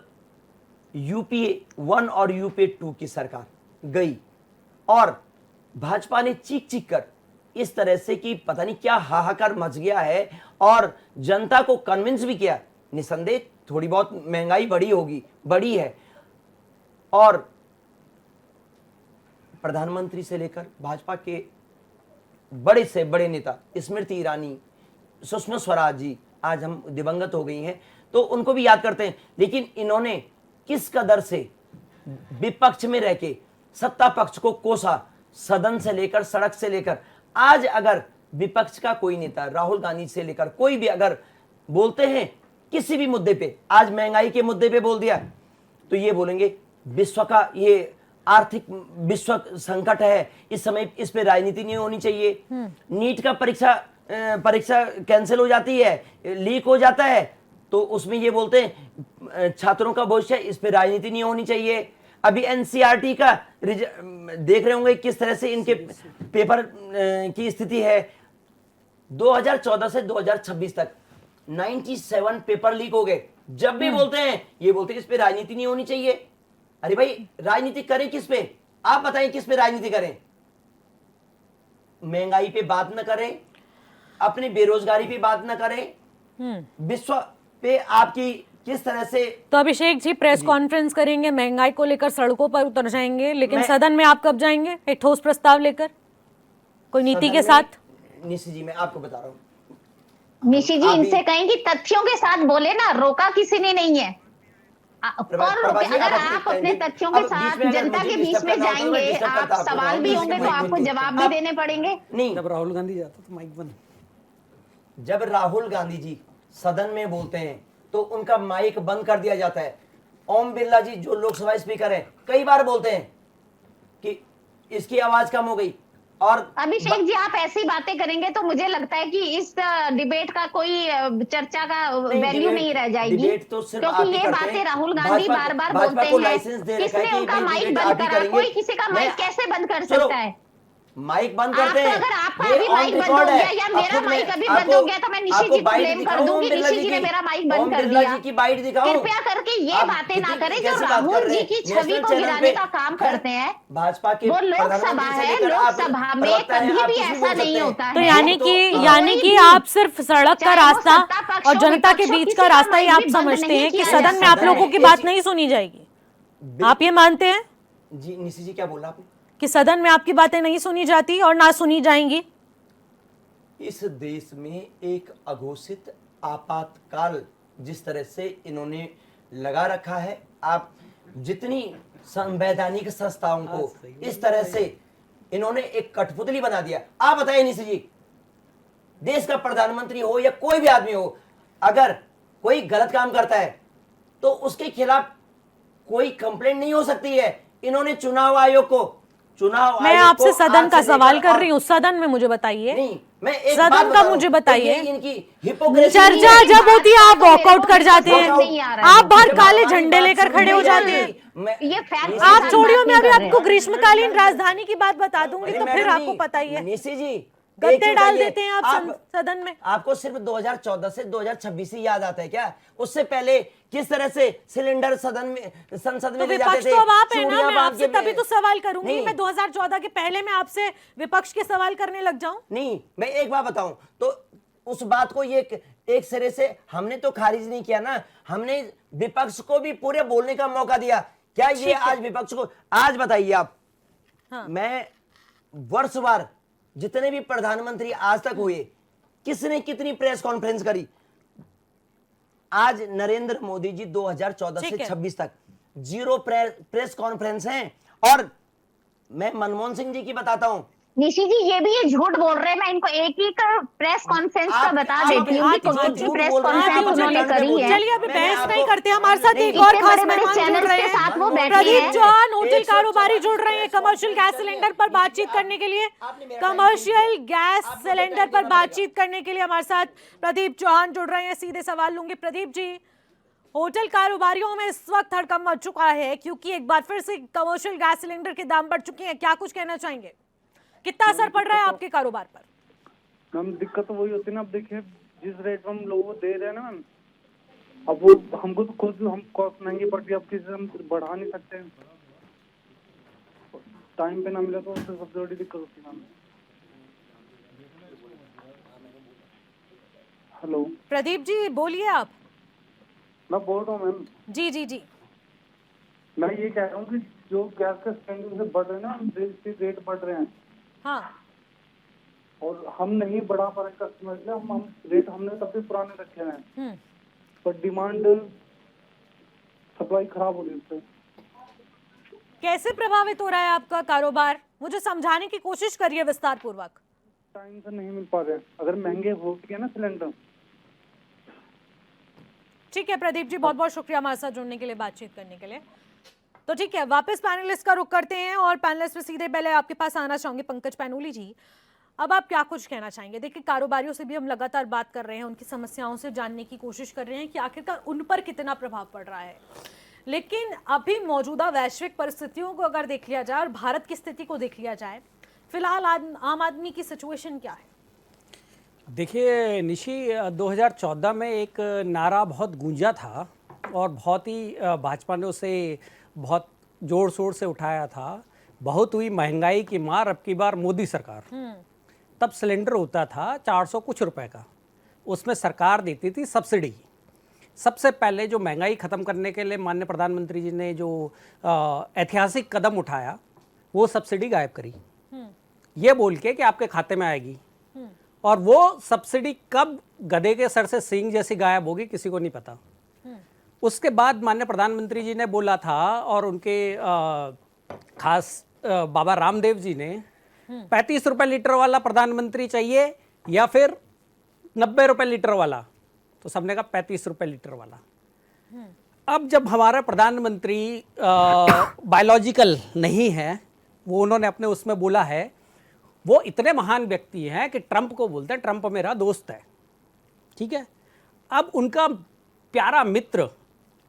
यूपीए 1 और यूपीए 2 की सरकार गई और भाजपा ने चीख चीख कर इस तरह से कि पता नहीं क्या हाहाकार मच गया है और जनता को कन्विंस भी किया, निसंदेह थोड़ी बहुत महंगाई बढ़ी है और प्रधानमंत्री से लेकर भाजपा के बड़े से बड़े नेता स्मृति ईरानी, सुषमा स्वराज जी आज हम दिवंगत हो गई हैं तो उनको भी याद करते हैं, लेकिन इन्होंने किस कदर से विपक्ष में रह के सत्ता पक्ष को कोसा, सदन से लेकर सड़क से लेकर आज अगर विपक्ष का कोई नेता राहुल गांधी से लेकर कोई भी अगर बोलते हैं किसी भी मुद्दे पे, आज महंगाई के मुद्दे पे बोल दिया तो ये बोलेंगे विश्व का ये आर्थिक विश्व संकट है, इस समय इस पे राजनीति नहीं होनी चाहिए। नीट का परीक्षा कैंसिल हो जाती है, लीक हो जाता है तो उसमें ये बोलते हैं छात्रों का भविष्य, इस पे राजनीति नहीं होनी चाहिए। अभी एनसीईआरटी का देख रहे होंगे किस तरह से इनके पेपर की स्थिति है। 2014 से 2026 तक 97 पेपर लीक हो गए। जब भी बोलते हैं ये बोलते हैं इस पे राजनीति नहीं होनी चाहिए। अरे भाई राजनीति करें किस पे, आप बताएं किस पे राजनीति करें? महंगाई पे बात न करें, अपनी बेरोजगारी पे बात न करें, विश्व पे आपकी किस तरह से। तो अभिषेक जी प्रेस कॉन्फ्रेंस करेंगे, महंगाई को लेकर सड़कों पर उतर जाएंगे, लेकिन सदन में आप कब जाएंगे एक ठोस प्रस्ताव लेकर कोई नीति के साथ? निशी जी मैं आपको बता रहा हूं, निशी जी इनसे कहें कि तथ्यों के साथ बोले ना, रोका किसी ने नहीं है। कौन रोके? अगर आप अपने तथ्यों के साथ जनता के बीच में जाएंगे, आप सवाल भी होंगे तो आपको जवाब भी देने पड़ेंगे। नहीं, जब राहुल गांधी जाता तो माइक बंद। जब राहुल गांधी जी सदन में बोलते हैं तो उनका माइक बंद कर दिया जाता है। ओम बिरला जी जो लोकसभा स्पीकर हैं कई बार बोलते हैं कि इसकी आवाज कम हो गई। और अभिषेक जी आप ऐसी बातें करेंगे तो मुझे लगता है कि इस डिबेट का कोई चर्चा का वैल्यू नहीं रह जाएगी, तो क्योंकि ये बातें राहुल गांधी बार बार बोलते हैं। किसने उनका माइक बंद करा? कोई किसी का माइक कैसे बंद कर सकता है? माइक बंद करते हैं। अगर आपका अभी माइक बंद हो गया या मेरा माइक अभी बंद हो गया तो मैं निशी जी को ब्लेम कर दूंगी, निशी जी ने मेरा माइक बंद कर दिया। कृपया करके ये बातें ना करें जो राहुल जी की छवि को गिराने का काम करते हैं। भाजपा के वो लोकसभा है, लोकसभा में कभी भी ऐसा नहीं होता है। तो यानी कि आप सिर्फ सड़क का रास्ता और जनता के बीच का रास्ता ही आप समझते हैं कि सदन में आप लोगों की बात नहीं सुनी जाएगी? आप ये मानते हैं? जी निशी जी क्या बोला आपने? कि सदन में आपकी बातें नहीं सुनी जाती और ना सुनी जाएंगी? इस देश में एक अघोषित आपातकाल जिस तरह से इन्होंने लगा रखा है, आप जितनी संवैधानिक संस्थाओं को इस तरह से इन्होंने एक कठपुतली बना दिया। आप बताइए निशी जी, देश का प्रधानमंत्री हो या कोई भी आदमी हो, अगर कोई गलत काम करता है तो उसके खिलाफ कोई कंप्लेंट नहीं हो सकती है। इन्होंने चुनाव आयोग को मैं आपसे सदन का सवाल कर रही हूँ, सदन में मुझे बताइए। नहीं, मैं एक सदन का मुझे बताइए। इनकी हिपोक्रेसी चर्चा जब होती है आप वॉकआउट कर जाते हैं, आप बाहर काले झंडे लेकर खड़े हो जाते हैं। ये फैक्ट आप छोड़िए, मैं अभी आपको ग्रीष्मकालीन राजधानी की बात बता दूंगी तो फिर आपको पता ही है। निशी जी गद्दे डाल देते हैं आप सदन में। आपको सिर्फ 2014 से 2026 ही याद आता है क्या? उससे पहले किस तरह से सिलेंडर संसद में ले जाते थे? तो अब आप है ना, मैं आपसे तभी तो सवाल करूंगी। मैं 2014 के पहले मैं आपसे विपक्ष के सवाल करने लग जाऊं? नहीं, मैं एक बात बताऊं तो उस बात को ये एक सिरे से हमने तो खारिज नहीं किया ना, हमने विपक्ष को भी पूरे बोलने का मौका दिया। क्या ये आज विपक्ष को आज बताइए आप? मैं वर्षवार जितने भी प्रधानमंत्री आज तक हुए, किसने कितनी प्रेस कॉन्फ्रेंस करी? आज नरेंद्र मोदी जी 2014 से 26 तक 0 प्रेस कॉन्फ्रेंस हैं। और मैं मनमोहन सिंह जी की बताता हूं, निशी जी ये भी ये झूठ बोल रहे हैं। मैं इनको एक ही प्रेस कॉन्फ्रेंस का बता देती हूँ कि कौन सी प्रेस कॉन्फ्रेंस उन्होंने करी है। चलिए अभी बहस नहीं करते, हमारे साथ एक और खास मेहमान जुड़ रहे हैं, प्रदीप चौहान होटल कारोबारी जुड़ रहे हैं कमर्शियल गैस सिलेंडर पर बातचीत करने के लिए। कमर्शियल गैस सिलेंडर पर बातचीत करने के लिए हमारे साथ प्रदीप चौहान जुड़ रहे हैं। सीधे सवाल लूंगी प्रदीप जी, होटल कारोबारियों में इस वक्त हड़कंप मच चुका है क्योंकि एक बार फिर से कमर्शियल गैस सिलेंडर के दाम बढ़ चुके हैं, क्या कुछ कहना चाहेंगे? कितना असर पड़ रहा है आपके कारोबार पर? हम दिक्कत तो वही होती है ना, अब देखिए जिस रेट पे हम लोगों को दे रहे हैं ना मैम, अब वो हमको तो खुद हम कॉस्ट महंगी पड़ती है, अब किसी से हम कुछ बढ़ा नहीं सकते हैं। टाइम पे ना मिले तो उससे सबसे बड़ी दिक्कत होती है मैम। हेलो प्रदीप जी बोलिए आप। मैं बोल रहा हूँ मैम, जी जी जी। मैं ये कह रहा हूँ कि जो गैस के सिलेंडर से बढ़ रहे हैं ना, रेट बढ़ रहे हैं हाँ और हम नहीं बढ़ा पा रहे कस्टमर के लिए। हम रेट हमने तब भी पुराने रखे हैं, पर डिमांड सप्लाई खराब हो रही है उससे। कैसे प्रभावित हो रहा है आपका कारोबार? मुझे समझाने की कोशिश करिए विस्तार पूर्वक। टाइम से नहीं मिल पा रहे, अगर महंगे हो गए ना सिलेंडर। ठीक है प्रदीप जी, बहुत बहुत शुक्रिया हमारे साथ जुड़ने के लिए, बातचीत करने के लिए। तो ठीक है, वापस पैनलिस्ट का रुख करते हैं और पैनलिस्ट में सीधे पहले आपके पास आना चाहूंगे पंकज पैनोली जी। अब आप क्या कुछ कहना चाहेंगे? देखिए, कारोबारियों से भी हम लगातार बात कर रहे हैं, उनकी समस्याओं से जानने की कोशिश कर रहे हैं कि आखिरकार उन पर कितना प्रभाव पड़ रहा है, लेकिन अभी मौजूदा वैश्विक परिस्थितियों को अगर देख लिया जाए और भारत की स्थिति को देख लिया जाए, फिलहाल आम आदमी की सिचुएशन क्या है? देखिए निशी, 2014 में एक नारा बहुत गूंजा था और बहुत ही भाजपा ने उसे बहुत जोर शोर से उठाया था। बहुत हुई महंगाई की मार, अब की बार मोदी सरकार। तब सिलेंडर होता था 400 कुछ रुपए का, उसमें सरकार देती थी सब्सिडी। सबसे पहले जो महंगाई ख़त्म करने के लिए माननीय प्रधानमंत्री जी ने जो ऐतिहासिक कदम उठाया, वो सब्सिडी गायब करी, ये बोल के कि आपके खाते में आएगी। और वो सब्सिडी कब गधे के सर से सींग जैसी गायब होगी किसी को नहीं पता। उसके बाद माननीय प्रधानमंत्री जी ने बोला था और उनके खास बाबा रामदेव जी ने 35 रुपए लीटर वाला प्रधानमंत्री चाहिए या फिर 90 रुपए लीटर वाला, तो सबने कहा 35 रुपए लीटर वाला। अब जब हमारा प्रधानमंत्री बायोलॉजिकल नहीं है, वो उन्होंने अपने उसमें बोला है, वो इतने महान व्यक्ति हैं कि ट्रंप को बोलते हैं ट्रंप मेरा दोस्त है, ठीक है। अब उनका प्यारा मित्र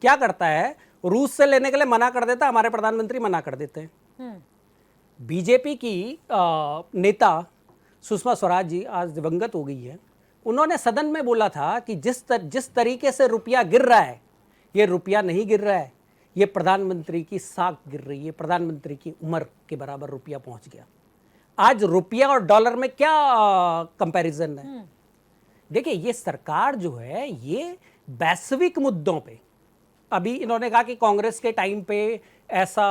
क्या करता है, रूस से लेने के लिए मना कर देता, हमारे प्रधानमंत्री मना कर देते हैं। बीजेपी की नेता सुषमा स्वराज जी आज दिवंगत हो गई है, उन्होंने सदन में बोला था कि जिस तरीके से रुपया गिर रहा है, ये रुपया नहीं गिर रहा है, ये प्रधानमंत्री की साख गिर रही है, प्रधानमंत्री की उम्र के बराबर रुपया पहुंच गया। आज रुपया और डॉलर में क्या कंपैरिजन है? देखिए, ये सरकार जो है ये वैश्विक मुद्दों पे, अभी इन्होंने कहा कि कांग्रेस के टाइम पे ऐसा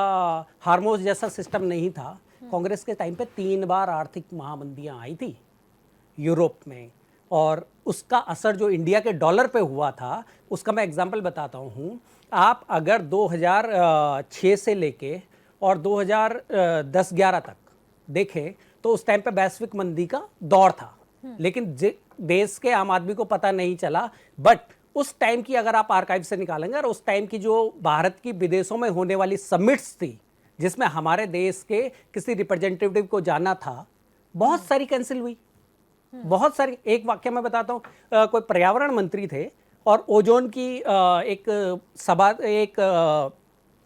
हार्मोस जैसा सिस्टम नहीं था। कांग्रेस के टाइम पे 3 बार आर्थिक महामंदियां आई थी यूरोप में, और उसका असर जो इंडिया के डॉलर पे हुआ था उसका मैं एग्जांपल बताता हूँ। आप अगर 2006 से लेके और 2010-11 तक देखें तो उस टाइम पे वैश्विक मंदी का दौर था, लेकिन देश के आम आदमी को पता नहीं चला। बट उस टाइम की अगर आप आर्काइव से निकालेंगे और उस टाइम की जो भारत की विदेशों में होने वाली समिट्स थी जिसमें हमारे देश के किसी रिप्रेजेंटेटिव को जाना था, बहुत सारी कैंसिल हुई, बहुत सारी। एक वाक्य मैं बताता हूँ, कोई पर्यावरण मंत्री थे और ओजोन की एक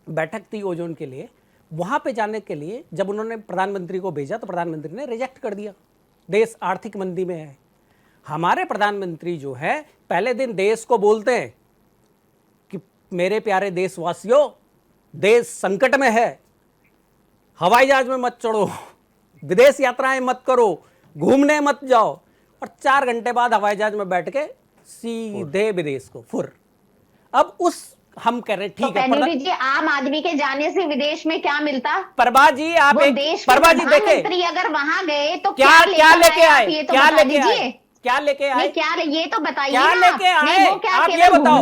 बैठक थी ओजोन के लिए, वहाँ पे जाने के लिए जब उन्होंने प्रधानमंत्री को भेजा तो प्रधानमंत्री ने रिजेक्ट कर दिया, देश आर्थिक मंदी में है। हमारे प्रधानमंत्री जो है पहले दिन देश को बोलते हैं कि मेरे प्यारे देशवासियों, देश संकट में है, हवाई जहाज में मत चढ़ो, विदेश यात्राएं मत करो, घूमने मत जाओ, और 4 घंटे बाद हवाई जहाज में बैठ के सीधे विदेश को फुर। अब उस हम कह रहे हैं ठीक है, जी आम आदमी के जाने से विदेश में क्या मिलता? प्रभा जी आप एक देश प्रभा जी देखे अगर वहां गए तो क्या लेके आए, ये तो क्या बता लेके आए, दीजिए। क्या लेके आए, क्या ये तो बताइए, क्या लेके आए, आप ये बताओ।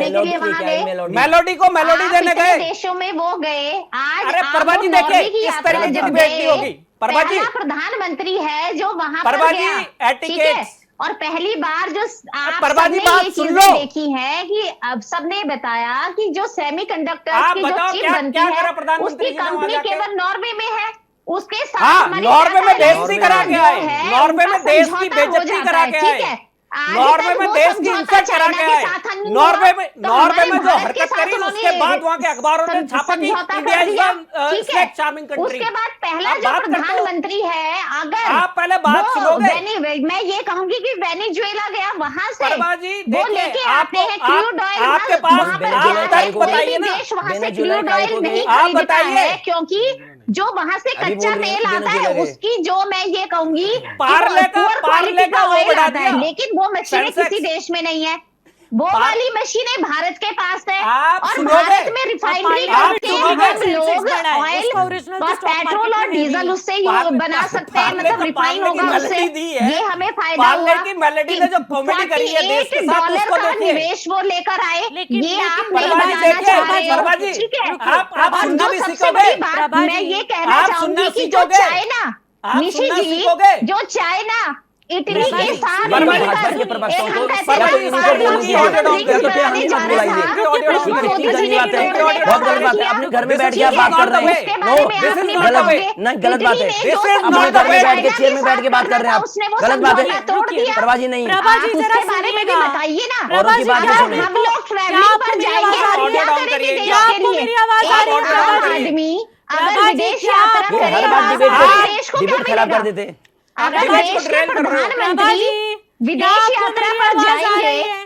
मेलोडी को मेलोडी देने गए, देशों में वो गए। आज अरे प्रभा जी देखिए इस तरीके की डिबेट नहीं होगी। प्रभा जी प्रधानमंत्री है जो वहां पर प्रभा गया, जी एटिकेट्स, और पहली बार जो आप प्रभा जी सबने बात ये सुन चीजें लो, देखी है कि अब सबने बताया कि जो सेमीकंडक्टर आप की जो बताओ चिप क्या बनती क्या करा है प्रधानमंत्री उसकी जी ने वहां कंपनी जाके? केवल नॉर्वे में है, उसके साथ हाँ, हमारी नॉर्वे में टाटा बेइज्जती एलायंस करा के जो आए, है, नॉर्वे उनका में देश की समझौता हो बेइज्जती जाता करा है, के ठीक आए। है। आज नॉर्वे तक में वो देश की समझौता इंसल्ट करा चाइना के के आए। साथ नहीं नॉर्वे हुआ, में तो नॉर्वे हमारे में जो भारत के हरकत साथ करी उन्होंने उसके बाद वहां के अखबारों ने छापा कि समझौता इंडिया कर इज दिया। ठीक है, चार्मिंग कंट्री। उसके बाद पहला आप जो बात करते हो। प्रधानमंत्री है, अगर आप पहले बात वो सुनोगे। मैं ये कहूंगी कि वेनेजुएला गया वहां से प्रभा जी वो देखिए, लेके आपको आते हैं क्रूड ऑयल, आपके पास वहां पर वेनेजुएला क्या है, को कोई बताइए भी ना। देश वहां से वेनेजुएला क्रूड को ऑयल नहीं आप खरीदता बताइए। है, क्योंकि जो वहां से अभी कच्चा बोल रही हैं तेल कि आता है वेनेजुएला गए। उसकी जो मैं ये कहूंगी कि पार्ले वो का- poor पार्ले quality का वो ऑयल बढ़ा आता है, दिया। लेकिन वो मशीनें सेंसेक्स। किसी देश में नहीं है। वो पार- वाली मशीनें भारत के पास है, आप और सुनोगे? भारत में रिफाइनरी आप करके सुनोगे? हम लोग बढ़ा है, ऑयल उसका original तो और stock market पेट्रोल और में है डीजल नहीं। उससे पार्ले- बना सकते हैं, पार्ले मतलब का- रिफाइन पार्ले की होगा उससे, मेलोडी दी है। ये हमें फायदा पार्ले हुआ की मेलोडी ने जो कॉमेडी करी है देश के साथ, $48 उसको का देखिए। निवेश वो लेकर आए, लेकिन- ये लेकिन आप नहीं प्रभा जी बनाना देखिए, चाह रहे प्रभा हो, जी, ठीक है। आप और सुनना जो भी सबसे सीखोगे। बड़ी बात प्रभा मैं जी, ये कहना आप चाहूंगी सुनना कि जो सीखोगे। चाइना, आप निशी सुनना जी, सीखोगे। जो चाइना इटली प्रभा के जी, साथ प्रभा जी, मिलकर भाजपा के प्रवक्ताओं को- हम कहते प्रभा हैं जी, कि इनको पार्टी बोल की दीजिए, ऑर्डर ऑडियो रिंग्स ऑन करिए, बनाने इनको जा मत रहा बुलाइए। था, ऑडियो ऑन उसको करिए। मोदी इतनी जी गंदी ने बातें तोड़ देने बहुत का गलत बात है। किया। अपने घर में This बैठ is के आप बात not कर रहे the way. हैं। उसके नो, बारे में this आप is नहीं not the way. बताओगे। नहीं, गलत बात है। इटली ने This जो is अपने not the घर में way. बैठ के चेयर में बैठ के बात कर रहे हैं आप। उसने वो गलत बात है। समझौता तोड़ दिया। प्रभा जी नहीं। प्रभा जी, आप जरा उसके बारे में भी सुनिएगा। बताइए ना। औरों की बात क्या नहीं हम सुनिए। लोग ट्रैवलिंग पर मेरी जाएंगे, आवाज आ हम रही है? क्या ऑडियो डाउन करेंगे करिए। देश क्या के आपको लिए? मेरी आवाज आ एक रही है? आम प्रभा जी, आदमी अगर प्रभा जी, विदेश क्या यात्रा आपको ये हर करेगा, बार डिबेट तो में देश को क्या डिबेट खराब मिलेगा? कर देते हैं। अगर डिबेट को देश के derail कर रहे हो। प्रभा प्रधानमंत्री जी, क्या विदेश आपको यात्रा मेरी पर आवाज आ जाएंगे, रही है?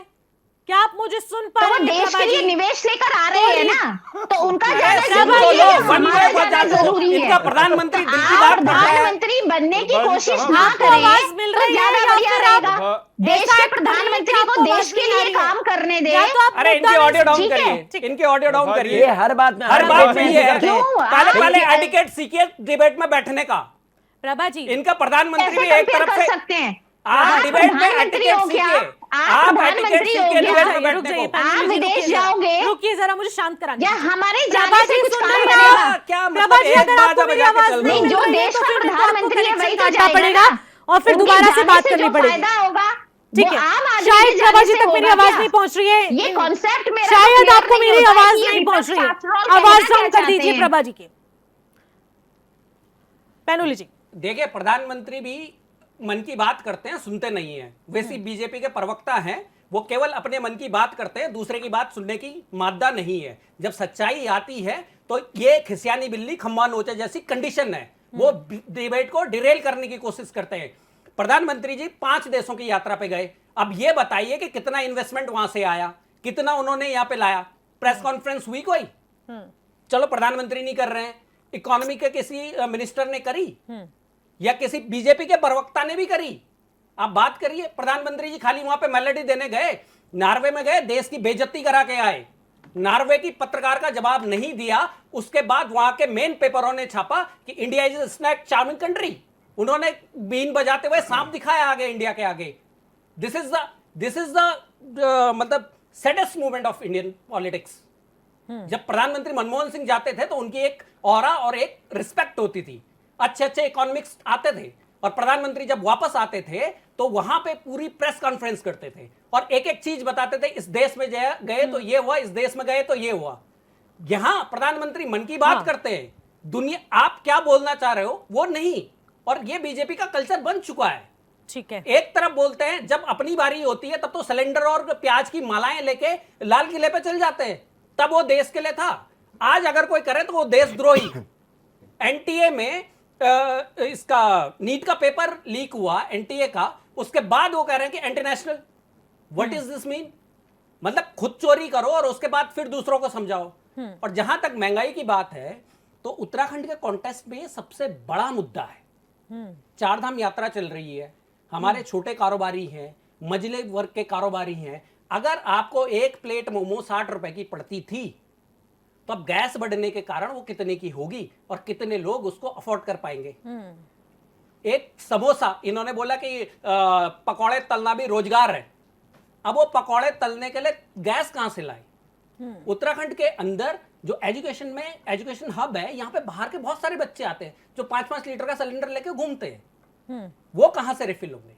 क्या आप मुझे सुन पा तो वो रही हैं देश प्रभा के लिए जी? निवेश लेकर आ रहे हैं ना, तो उनका जाना सुन जरूरी तो है, लो, वन हमारा बाय वन जाना जान लो। जरूरी है। इनका प्रधानमंत्री दिल की आप बात करता है। प्रधानमंत्री बनने की कोशिश ना आपको करें आवाज मिल तो रही है ज्यादा या बढ़िया फिर आप रहेगा। देश ऐसा के act कर रही हैं प्रधानमंत्री कि को आपको देश आवाज के नहीं आ लिए रही है? काम करने दे। या तो आप अरे इनकी मुद्दा ऑडियो डाउन ठीक है, करिए, ठीक है। इनकी ऑडियो डाउन करिए। ये हर बात में हर बात में में ये है। करते हैं। क्यों? पहले आप- पहले एटिकेट सीखिए डिबेट में बैठने का। प्रभा जी, इनका प्रधानमंत्री कैसे भी एक कंपेयर तरफ कर से सकते हैं? आप डिबेट में प्रधानमंत्री एटिकेट हो क्या? सीखिए। आप आप प्रधानमंत्री एटिकेट हो सीखिए क्या? डिबेट में रुक बैठने जाइए, को। आप पैनल जी, विदेश रुकिए जरा। जाओगे? रुकिए जरा, मुझे शांत कराने या दीजिए। हमारे प्रभा जाने से जी, कुछ सुन काम रही हैं बनेगा? आप? क्या मतलब प्रभा जी, एक अगर आपको बाजा मेरी बजा के आवाज चल नहीं रहे हो। मिल जो रही है देश तो का फिर आपको प्रधानमंत्री है कनेक्शन वही तो काटना जाएगा पड़ेगा ना। और फिर उनके दोबारा से जाने बात जो करनी पड़ेगी। फायदा होगा ठीक वो है, आम आदमी शायद के प्रभा जाने जी से तक मेरी होगा आवाज क्या? नहीं पहुंच रही है। ये कॉन्सेप्ट मेरा शायद clear आपको नहीं मेरी होता है आवाज कि ये नहीं पहुंच रही है। विपक्ष after all आवाज कहना कम क्या कर दीजिए चाहते हैं? प्रभा जी की। पैनुली जी, देखिए, प्रधानमंत्री भी मन की बात करते हैं, सुनते नहीं है। वैसे बीजेपी के प्रवक्ता हैं, वो केवल अपने मन की बात करते हैं, दूसरे की बात सुनने की मादा नहीं है। जब सच्चाई आती है तो ये खिसियानी बिल्ली खम्मा नोचे जैसी कंडीशन है। वो डिबेट को डिरेल करने की कोशिश करते हैं। प्रधानमंत्री जी 5 देशों की यात्रा पे गए। अब ये बताइए कि कितना इन्वेस्टमेंट वहां से आया, कितना उन्होंने यहां पे लाया। प्रेस कॉन्फ्रेंस हुई कोई? चलो प्रधानमंत्री नहीं कर रहे हैं, इकोनॉमी के किसी मिनिस्टर ने करी या किसी बीजेपी के प्रवक्ता ने भी करी? आप बात करिए। प्रधानमंत्री जी खाली वहां पे मेलोडी देने गए, नॉर्वे में गए, देश की बेइज्जती करा के आए। नॉर्वे की पत्रकार का जवाब नहीं दिया, उसके बाद वहां के मेन पेपरों ने छापा कि India is snake charming country. उन्होंने बीन बजाते हुए सांप दिखाया आगे इंडिया के आगे। दिस इज द मतलब saddest movement of Indian politics. जब प्रधानमंत्री मनमोहन सिंह जाते थे तो उनकी एक ऑरा और एक रिस्पेक्ट होती थी, अच्छे अच्छे इकोनॉमिक्स आते थे, और प्रधानमंत्री जब वापस आते थे तो वहां पे पूरी प्रेस कॉन्फ्रेंस करते थे और एक एक चीज बताते थे। इस देश में गए तो ये हुआ, इस देश में गए तो ये हुआ। यहां प्रधानमंत्री मन की बात करते हैं, दुनिया आप क्या बोलना चाह रहे हो वो नहीं। और ये बीजेपी का कल्चर बन चुका है। ठीक है। एक तरफ बोलते हैं, जब अपनी बारी होती है तब तो सिलेंडर और प्याज की मालाएं लेके लाल किले पे चल जाते हैं, तब वो देश के लिए था। आज अगर कोई करे तो वो देशद्रोही। एनटीए में इसका नीट का पेपर लीक हुआ एनटीए का, उसके बाद वो कह रहे हैं कि international. What is this mean? मतलब खुद चोरी करो और उसके बाद फिर दूसरों को समझाओ। और जहां तक महंगाई की बात है तो उत्तराखंड के कॉन्टेस्ट में सबसे बड़ा मुद्दा है। 4 धाम यात्रा चल रही है, हमारे छोटे कारोबारी हैं, मझले वर्ग के कारोबारी हैं। अगर आपको एक प्लेट मोमो 60 रुपए की पड़ती थी तो अब गैस बढ़ने के कारण वो कितने की होगी और कितने लोग उसको अफोर्ड कर पाएंगे? एक समोसा, इन्होंने बोला कि पकौड़े तलना भी रोजगार है। अब वो पकौड़े तलने के लिए गैस कहां से लाए? उत्तराखंड के अंदर जो एजुकेशन हब है, यहाँ पे बाहर के बहुत सारे बच्चे आते हैं जो 5-5 लीटर का सिलेंडर लेके घूमते हैं। वो कहां से रिफिल होंगे?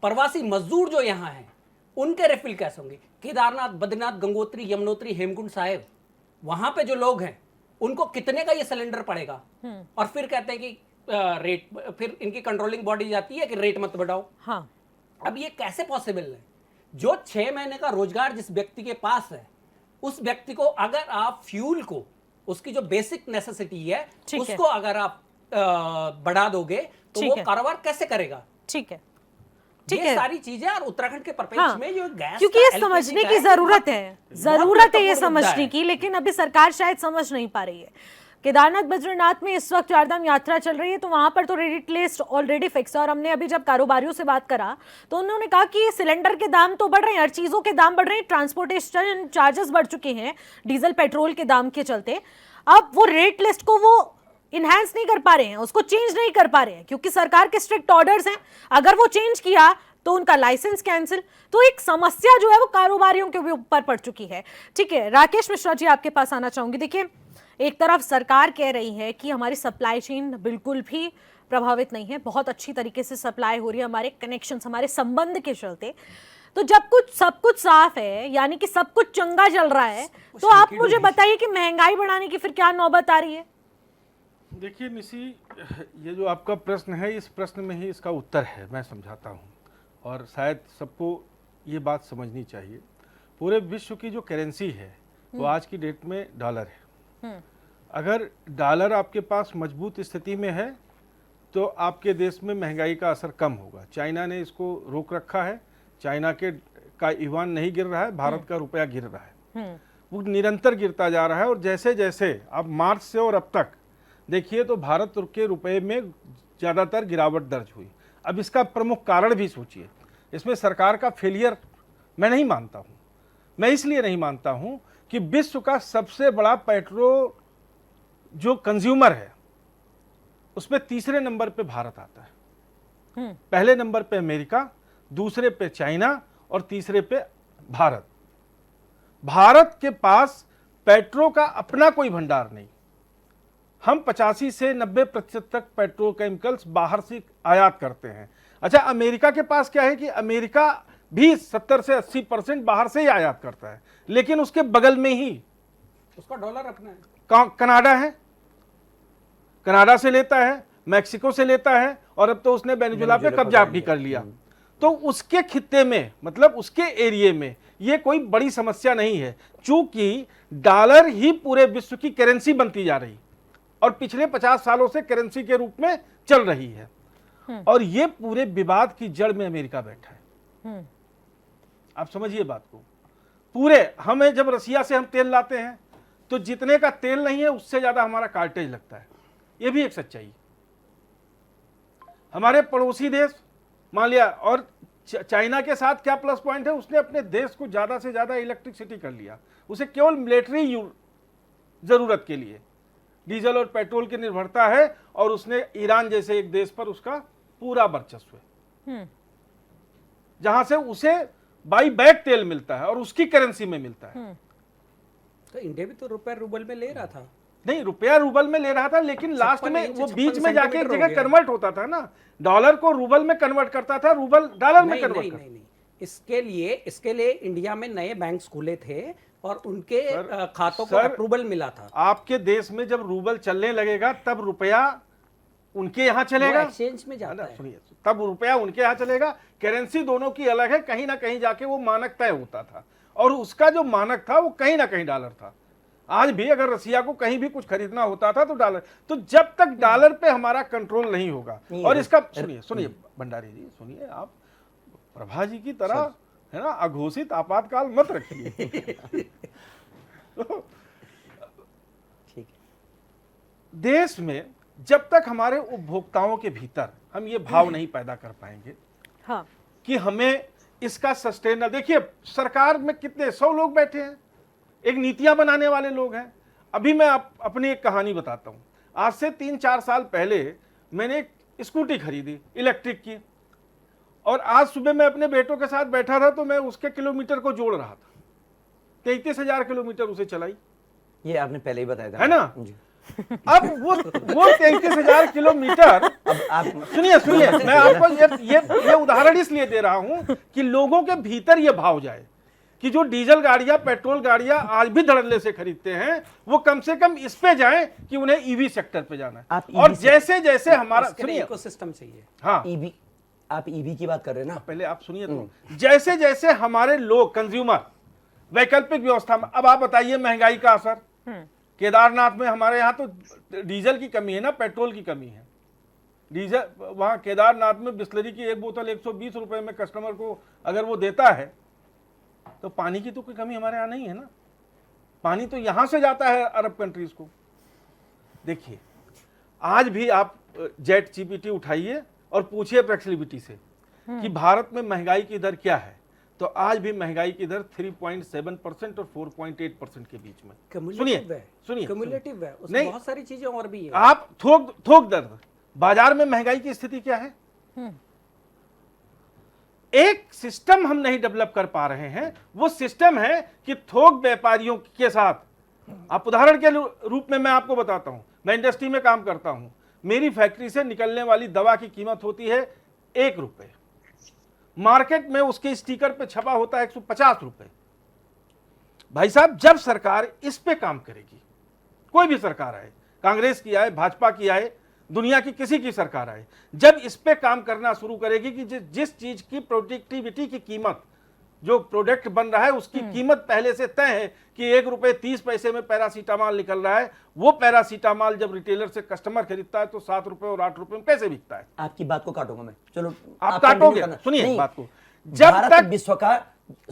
प्रवासी मजदूर जो यहाँ हैं उनके रिफिल कैसे होंगे? केदारनाथ, बद्रीनाथ, गंगोत्री, यमुनोत्री, हेमकुंड साहिब, वहां पे जो लोग हैं उनको कितने का ये सिलेंडर पड़ेगा? और फिर कहते हैं कि रेट, फिर इनकी कंट्रोलिंग बॉडी जाती है कि रेट मत बढ़ाओ। हाँ, अब ये कैसे पॉसिबल है? जो 6 महीने का रोजगार जिस व्यक्ति के पास है, उस व्यक्ति को अगर आप फ्यूल को, उसकी जो बेसिक नेसेसिटी है, ठीक है। उसको अगर आप बढ़ा दोगे तो ठीक वो है। कारोबार कैसे करेगा? ठीक है, ठीक ये है। सारी चीजें और उत्तराखंड के परिप्रेक्ष्य हाँ, में जो गैस क्योंकि का, ये LPG समझने का की है, जरूरत है, बहुत जरूरत है ये महत्वपूर्ण मुद्दा समझने है। की, लेकिन अभी सरकार शायद समझ नहीं पा रही है। केदारनाथ बद्रीनाथ में इस वक्त चारधाम यात्रा चल रही है, तो वहां पर तो रेट लिस्ट ऑलरेडी फिक्स है। और हमने अभी जब कारोबारियों से बात करा तो उन्होंने कहा कि सिलेंडर के दाम तो बढ़ रहे हैं, हर चीजों के दाम बढ़ रहे हैं, ट्रांसपोर्टेशन चार्जेस बढ़ चुके हैं डीजल पेट्रोल के दाम के चलते। अब वो रेट लिस्ट को वो इनहैंस नहीं कर पा रहे हैं, उसको चेंज नहीं कर पा रहे हैं, क्योंकि सरकार के स्ट्रिक्ट ऑर्डर्स हैं। अगर वो चेंज किया तो उनका लाइसेंस कैंसिल। तो एक समस्या जो है वो कारोबारियों के भी ऊपर पड़ चुकी है। ठीक है, राकेश मिश्रा जी आपके पास आना चाहूंगी। देखिए, एक तरफ सरकार कह रही है कि हमारी सप्लाई चेन बिल्कुल भी प्रभावित नहीं है, बहुत अच्छी तरीके से सप्लाई हो रही है, हमारे कनेक्शंस, हमारे संबंध के चलते। तो जब सब कुछ साफ है, यानी कि सब कुछ चंगा चल रहा है, तो आप मुझे बताइए कि महंगाई बढ़ाने की फिर क्या नौबत आ रही है? देखिए निशी, ये जो आपका प्रश्न है, इस प्रश्न में ही इसका उत्तर है, मैं समझाता हूँ। और शायद सबको ये बात समझनी चाहिए, पूरे विश्व की जो करेंसी है वो आज की डेट में डॉलर है। अगर डॉलर आपके पास मजबूत स्थिति में है तो आपके देश में महंगाई का असर कम होगा। चाइना ने इसको रोक रखा है, चाइना का युआन नहीं गिर रहा है, भारत का रुपया गिर रहा है, वो निरंतर गिरता जा रहा है। और जैसे जैसे अब मार्च से और अब तक देखिए तो भारत के रुपए में ज़्यादातर गिरावट दर्ज हुई। अब इसका प्रमुख कारण भी सोचिए, इसमें सरकार का फेलियर मैं नहीं मानता हूँ। मैं इसलिए नहीं मानता हूँ कि विश्व का सबसे बड़ा पेट्रोल जो कंज्यूमर है उसमें तीसरे नंबर पे भारत आता है। पहले नंबर पे अमेरिका, दूसरे पे चाइना और तीसरे पे भारत। भारत के पास पेट्रोल का अपना कोई भंडार नहीं। हम 85 से 90% तक पेट्रोकेमिकल्स बाहर से आयात करते हैं। अच्छा, अमेरिका के पास क्या है कि अमेरिका भी 70 से 80% बाहर से ही आयात करता है, लेकिन उसके बगल में ही उसका डॉलर अपना है। कनाडा है, कनाडा से लेता है, मैक्सिको से लेता है, और अब तो उसने वेनेजुएला पे कब्जा भी कर लिया। तो उसके खित्ते में, मतलब उसके एरिया में ये कोई बड़ी समस्या नहीं है, चूंकि डॉलर ही पूरे विश्व की करेंसी बनती जा रही और पिछले 50 सालों से करेंसी के रूप में चल रही है। और ये पूरे विवाद की जड़ में अमेरिका बैठा है। आप समझिए बात को। पूरे हमें जब रसिया से हम तेल लाते हैं तो जितने का तेल नहीं है उससे ज्यादा हमारा कार्टेज लगता है। ये भी एक सच्चाई है। हमारे पड़ोसी देश मान लिया, और चाइना के साथ क्या प्लस पॉइंट है, उसने अपने देश को ज्यादा से ज्यादा इलेक्ट्रिसिटी कर लिया। उसे केवल मिलिट्री जरूरत के लिए डीजल और पेट्रोल की निर्भरता है, और उसने ईरान जैसे एक देश पर उसका पूरा वर्चस्व है, जहां से उसे बाई बैक तेल मिलता है और उसकी करेंसी में मिलता है। तो इंडिया भी तो रुपया रूबल में ले रहा था। नहीं, रुपया रूबल में ले रहा था, लेकिन लास्ट में 56 वो बीच में जाके एक सेंटीमीटर हो जगह गया। कन्वर्ट होता था ना, डॉलर को रूबल में कन्वर्ट करता था, रूबल डॉलर में नहीं, कन्वर्ट नहीं, करता नहीं, नहीं। इसके लिए इंडिया में नए बैंक खुले थे और उनके खातों को सर, अप्रूवल मिला था। आपके देश में जब रूबल चलने लगेगा तब रुपया उनके यहाँ चलेगा, एक्सचेंज में जाता है। सुनिए, तब रुपया उनके यहाँ चलेगा। करेंसी दोनों की अलग है, कहीं ना कहीं जाके वो मानक तय होता था, और उसका जो मानक था वो कहीं ना कहीं डॉलर था। आज भी अगर रसिया को कहीं भी कुछ खरीदना होता था तो डॉलर। तो जब तक डॉलर पे हमारा कंट्रोल नहीं होगा, और इसका सुनिए भंडारी जी, सुनिए, आप प्रभा जी की तरह है ना अघोषित आपातकाल मत रखिए। ठीक। देश में जब तक हमारे उपभोक्ताओं के भीतर हम ये भाव नहीं पैदा कर पाएंगे हाँ, कि हमें इसका सस्टेन, देखिए सरकार में कितने 100 लोग बैठे हैं, एक नीतियां बनाने वाले लोग हैं। अभी मैं अपनी एक कहानी बताता हूं। आज से 3-4 साल पहले मैंने एक स्कूटी खरीदी इलेक्ट्रिक की, और आज सुबह मैं अपने बेटों के साथ बैठा था तो मैं उसके किलोमीटर को जोड़ रहा था। 33,000 किलोमीटर उसे चलाई, ये आपने पहले ही बताया था, है ना। जी। अब वो 33,000 किलोमीटर, अब आप सुनिए मैं आपको ये उदाहरण इसलिए दे रहा हूं कि लोगों के भीतर ये भाव जाए कि जो डीजल गाड़ियां, पेट्रोल गाड़ियां आज भी धड़ल्ले से खरीदते हैं, वो कम से कम इस पे जाएं कि उन्हें ईवी सेक्टर पे जाना है। आप और EV जैसे जैसे हमारा, इसके लिए सुनिए, इकोसिस्टम चाहिए। हाँ, ईवी आप ईवी की बात कर रहे हैं ना? पहले आप सुनिए तो, जैसे जैसे हमारे लोग कंज्यूमर वैकल्पिक व्यवस्था में, अब आप बताइए महंगाई का असर। केदारनाथ में हमारे यहाँ तो डीजल की कमी है ना, पेट्रोल की कमी है। डीजल वहाँ केदारनाथ में बिस्लरी की एक बोतल 120 रुपए में कस्टमर को अगर वो देता है, तो पानी की तो कोई कमी हमारे यहाँ नहीं है ना। पानी तो यहाँ से जाता है अरब कंट्रीज को। देखिए, आज भी आप जेट जीपीटी उठाइए और पूछिए फ्लेक्सिबिलिटी से कि भारत में महंगाई की दर क्या है, तो आज भी महंगाई की दर 3.7% और 4.8% के बीच में। सुनिए क्युमुलेटिव है, उसमें नहीं, बहुत सारी चीजें और भी है। आप थोक दर, बाजार में महंगाई की स्थिति क्या है? एक सिस्टम हम नहीं डेवलप कर पा रहे हैं। वो सिस्टम है कि थोक व्यापारियों के साथ, आप उदाहरण के रूप में मैं आपको बताता हूं, मैं इंडस्ट्री में काम करता हूं, मेरी फैक्ट्री से निकलने वाली दवा की कीमत होती है 1 रुपए, मार्केट में उसके स्टिकर पे छपा होता है 150 रुपए। भाई साहब, जब सरकार इस पे काम करेगी, कोई भी सरकार आए, कांग्रेस की आए, भाजपा की आए, दुनिया की किसी की सरकार आए, जब इस पे काम करना शुरू करेगी कि जिस चीज की प्रोडक्टिविटी की कीमत, जो प्रोडक्ट बन रहा है उसकी कीमत पहले से तय है कि 1 रुपए 30 पैसे में पैरासीटामॉल निकल रहा है, वो पैरासीटामॉल जब रिटेलर से कस्टमर खरीदता है तो 7 रुपए और 8 रुपए में कैसे बिकता है? आपकी बात को काटूंगा मैं, चलो आप काटोगे, सुनिए बात को। जब भारत विश्व का